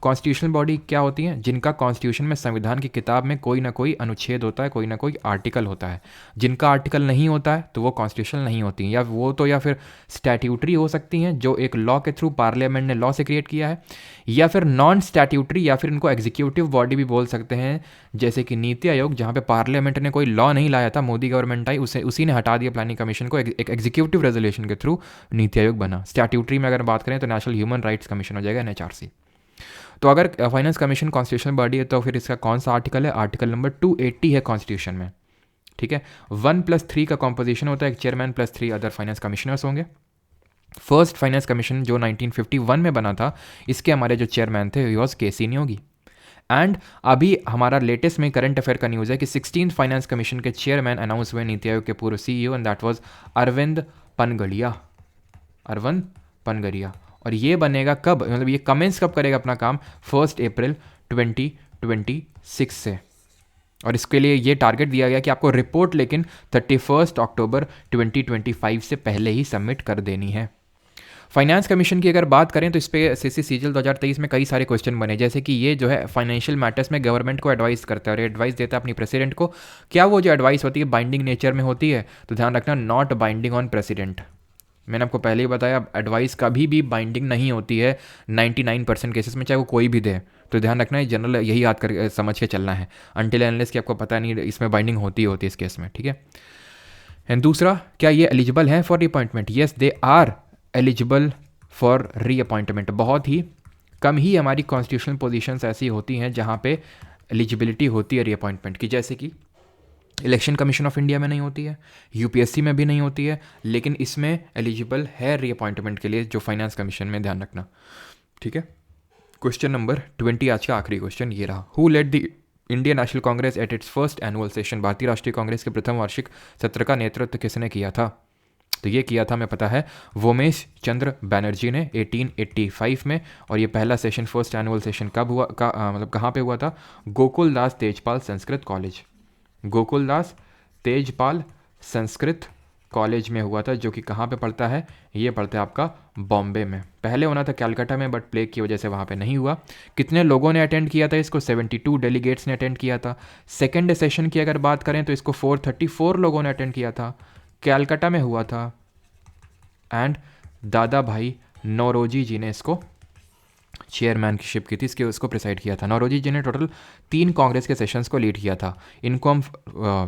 कॉन्स्टिट्यूशनल बॉडी क्या होती हैं? जिनका कॉन्स्टिट्यूशन में, संविधान की किताब में कोई ना कोई अनुच्छेद होता है, कोई ना कोई आर्टिकल होता है। जिनका आर्टिकल नहीं होता है तो वो कॉन्स्टिट्यूशनल नहीं होती हैं, या वो तो या फिर स्टैट्यूटरी हो सकती हैं, जो एक लॉ के थ्रू पार्लियामेंट ने लॉ से क्रिएट किया है, या फिर नॉन स्टैट्यूटरी, या फिर इनको एग्जीक्यूटिव बॉडी भी बोल सकते हैं, जैसे कि नीति आयोग, जहाँ पे पार्लियामेंट ने कोई लॉ नहीं लाया था, मोदी गवर्नमेंट आई, उसी ने हटा दिया प्लानिंग कमीशन को, एक एग्जीक्यूटिव रेजोल्यूशन के थ्रू नीति आयोग बना। स्टैट्यूटरी में अगर बात करें तो नेशनल ह्यूमन राइट्स कमीशन हो जाएगा, NHRC। तो अगर फाइनेंस कमीशन कॉन्स्टिट्यूशनल बॉडी है तो फिर इसका कौन सा आर्टिकल है? आर्टिकल नंबर 280 है कॉन्स्टिट्यूशन में। ठीक है, 1+3 का कॉम्पोजिशन होता है, एक chairman plus 3 other finance commissioners होंगे। फर्स्ट फाइनेंस कमीशन जो 1951 में बना था, इसके हमारे जो चेयरमैन थे वॉज KC नियोगी। एंड अभी हमारा लेटेस्ट में करंट अफेयर का न्यूज़ है कि 16th फाइनेंस कमीशन के चेयरमैन अनाउंस हुए नीति आयोग के पूर्व CEO, and that was Arvind Panagariya. और ये बनेगा कब, मतलब ये कमेंस कब करेगा अपना काम? 1 अप्रैल 2026 से। और इसके लिए ये टारगेट दिया गया कि आपको रिपोर्ट लेकिन 31 अक्टूबर 2025 से पहले ही सबमिट कर देनी है। फाइनेंस कमीशन की अगर बात करें तो इस पे सीसी सीजीएल 2023 में कई सारे क्वेश्चन बने, जैसे कि ये जो है फाइनेंशियल मैटर्स में गवर्नमेंट को एडवाइस करता है और एडवाइस देता है अपनी प्रेसिडेंट को। क्या वो जो एडवाइस होती है बाइंडिंग नेचर में होती है? तो ध्यान रखना, नॉट बाइंडिंग ऑन प्रेसिडेंट। मैंने आपको पहले ही बताया एडवाइस कभी भी बाइंडिंग नहीं होती है 99% केसेस में, चाहे वो कोई भी दे। तो ध्यान रखना है, जनरल यही याद कर समझ के चलना है, अनटिल अनलेस कि आपको पता नहीं इसमें बाइंडिंग होती है इस केस में, ठीक है। एंड दूसरा, क्या ये एलिजिबल है for reappointment? Yes they are eligible for reappointment. बहुत ही कम ही हमारी कॉन्स्टिट्यूशनल पोजीशंस ऐसी होती हैं जहाँ पे एलिजिबिलिटी होती है रीअपॉइंटमेंट की, जैसे कि इलेक्शन कमीशन ऑफ इंडिया में नहीं होती है, यूपीएससी में भी नहीं होती है, लेकिन इसमें एलिजिबल है रीअपॉइंटमेंट के लिए जो फाइनेंस कमीशन में, ध्यान रखना, ठीक है। क्वेश्चन नंबर 20 आज का आखिरी क्वेश्चन ये रहा। Who led the Indian National Congress at its first annual session? Bharatiya Rashtriya Congress के प्रथम वार्षिक सत्र का नेतृत्व किसने किया था? तो ये किया था, हमें पता है, वोमेश चंद्र बैनर्जी ने 1885 में। और ये पहला सेशन, फर्स्ट एनुअल सेशन कब हुआ, मतलब कहाँ पे हुआ था? गोकुल दास तेजपाल संस्कृत कॉलेज, गोकुल दास तेजपाल संस्कृत कॉलेज में हुआ था, जो कि कहाँ पे पड़ता है? ये पड़ता है आपका बॉम्बे में। पहले होना था कैलकाटा में, बट प्लेग की वजह से वहाँ पे नहीं हुआ। कितने लोगों ने अटेंड किया था इसको? 72 डेलीगेट्स ने अटेंड किया था। सेकेंड सेशन की अगर बात करें तो इसको 434 लोगों ने अटेंड किया था, कैलकाटा में हुआ था। एंड दादा भाई नौरोजी जी ने इसको चेयरमैनशिप की थी, इसके उसको प्रिसाइड किया था। नौरोजी जी ने टोटल 3 कांग्रेस के सेशंस को लीड किया था। इनको हम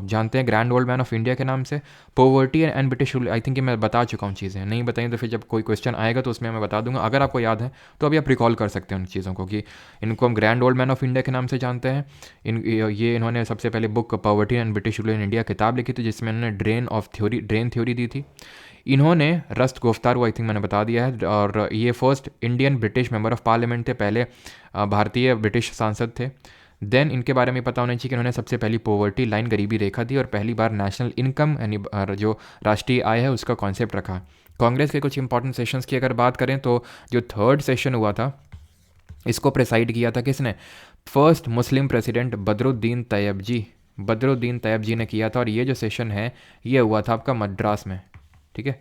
जानते हैं grand old man of India के नाम से। Poverty and British rule, I think मैं बता चुका हूँ चीज़ें, नहीं बताई तो फिर जब कोई क्वेश्चन आएगा तो उसमें मैं बता दूंगा। अगर आपको याद है तो अभी आप रिकॉल कर सकते हैं उन चीज़ों को कि इनको हम grand old man of India के नाम से जानते हैं। इन्होंने सबसे पहले book poverty and British rule in India किताब लिखी थी, जिसमें इन्होंने ड्रेन थ्योरी दी थी। इन्होंने रस्ट गुफ्तार हुआ, आई थिंक मैंने बता दिया है। और ये first Indian British member of parliament थे, पहले भारतीय ब्रिटिश सांसद थे। देन इनके बारे में पता होना चाहिए कि इन्होंने सबसे पहली पॉवर्टी लाइन, गरीबी रेखा दी, और पहली बार नेशनल इनकम यानी जो राष्ट्रीय आय है उसका कॉन्सेप्ट रखा। कांग्रेस के कुछ इंपॉर्टेंट सेशंस की अगर बात करें तो जो थर्ड सेशन हुआ था इसको प्रेसाइड किया था किसने? First Muslim president Badruddin Tyab ji, Badruddin Tyab ji ने किया था। और ये जो सेशन है ये हुआ था आपका मद्रास में, ठीक है,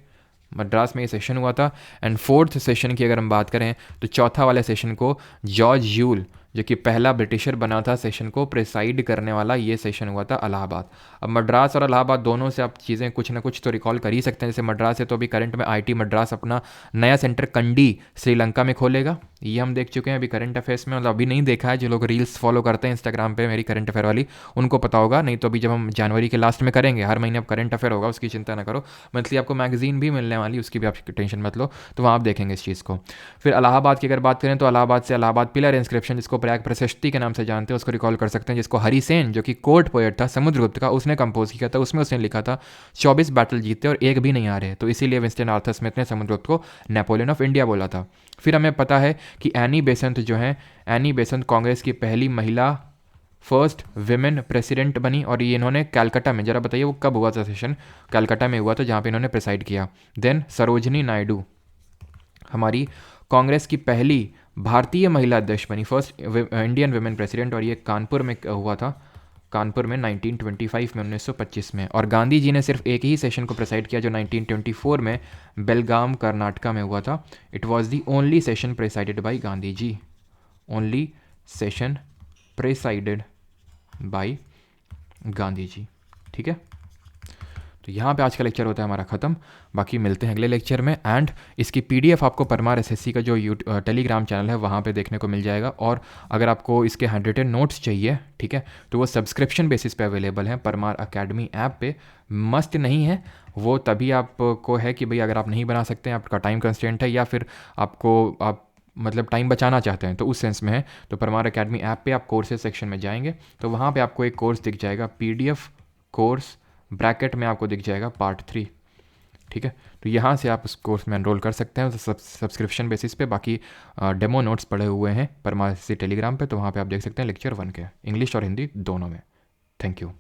मद्रास में ये सेशन हुआ था। एंड फोर्थ सेशन की अगर हम बात करें तो चौथा वाले सेशन को जॉर्ज यूल, जो कि पहला ब्रिटिशर बना था सेशन को प्रेसाइड करने वाला, ये सेशन हुआ था इलाहाबाद। अब मद्रास और इलाहाबाद दोनों से आप चीज़ें कुछ ना कुछ तो रिकॉल कर ही सकते हैं। जैसे मद्रास है तो अभी करंट में आईटी मद्रास अपना नया सेंटर कंडी श्रीलंका में खोलेगा, ये हम देख चुके हैं अभी करंट अफेयर्स में। मतलब अभी नहीं देखा है, जो लोग रील्स फॉलो करते हैं इंस्टाग्राम पे मेरी करंट अफेयर वाली, उनको पता होगा, नहीं तो अभी जब हम जनवरी के लास्ट में करेंगे, हर महीने अब करंट अफेयर होगा, उसकी चिंता ना करो। मंथली आपको मैगजीन भी मिलने वाली, उसकी भी आप टेंशन मत लो, तो वहाँ आप देखेंगे इस चीज़ को। फिर इलाहाबाद की अगर बात करें तो इलाहाबाद से इलाहाबाद पिलर इंस्क्रिप्शन, जिसको प्रयाग प्रशस्ति के नाम से जानते हैं, उसको रिकॉल कर सकते हैं, जिसको हरिसेन, जो कि कोर्ट पोएट था समुद्रगुप्त का, उसने कंपोज किया था। उसमें उसने लिखा था 24 बैटल जीते और एक भी नहीं आ रहे, तो इसीलिए विंस्टन आर्थर स्मिथ ने समुद्रगुप्त को नेपोलियन ऑफ इंडिया बोला था। फिर हमें पता है कि एनी बेसेंट जो है, एनी बेसेंट कांग्रेस की पहली महिला फर्स्ट विमेन प्रेसिडेंट बनी, और ये इन्होंने कैलकाटा में, जरा बताइए वो कब हुआ था सेशन? कैलकाटा में हुआ था, जहाँ पे इन्होंने प्रिसाइड किया। देन सरोजनी नायडू हमारी कांग्रेस की पहली भारतीय महिला अध्यक्ष बनी, फर्स्ट इंडियन विमेन प्रेसिडेंट, और ये कानपुर में हुआ था, कानपुर में 1925 में, 1925 में। और गांधी जी ने सिर्फ एक ही सेशन को प्रेसाइड किया, जो 1924 में बेलगाम कर्नाटका में हुआ था। It was the only session presided by Gandhi ji, only session presided by Gandhi ji, ठीक है। तो यहाँ पे आज का लेक्चर होता है हमारा ख़त्म। बाकी मिलते हैं अगले लेक्चर में। एंड इसकी पीडीएफ आपको परमार एसएससी का जो टेलीग्राम चैनल है वहाँ पे देखने को मिल जाएगा। और अगर आपको इसके हैंड रिटन नोट्स चाहिए, ठीक है, तो वो सब्सक्रिप्शन बेसिस पे अवेलेबल हैं परमार अकेडमी ऐप पे। मस्ट नहीं है वो, तभी आपको है कि भाई अगर आप नहीं बना सकते हैं, आपका टाइम कंस्ट्रेंट है, या फिर आप मतलब टाइम बचाना चाहते हैं, तो उस सेंस में है। तो परमार अकेडमी ऐप पे आप कोर्सेज सेक्शन में जाएंगे तो वहाँ पे आपको एक कोर्स दिख जाएगा, पीडीएफ कोर्स ब्रैकेट में आपको दिख जाएगा पार्ट 3, ठीक है। तो यहाँ से आप उस कोर्स में एनरोल कर सकते हैं सब्सक्रिप्शन बेसिस पे। बाकी डेमो नोट्स पड़े हुए हैं परमार टेलीग्राम पे, तो वहाँ पे आप देख सकते हैं लेक्चर 1 के, इंग्लिश और हिंदी दोनों में। Thank you.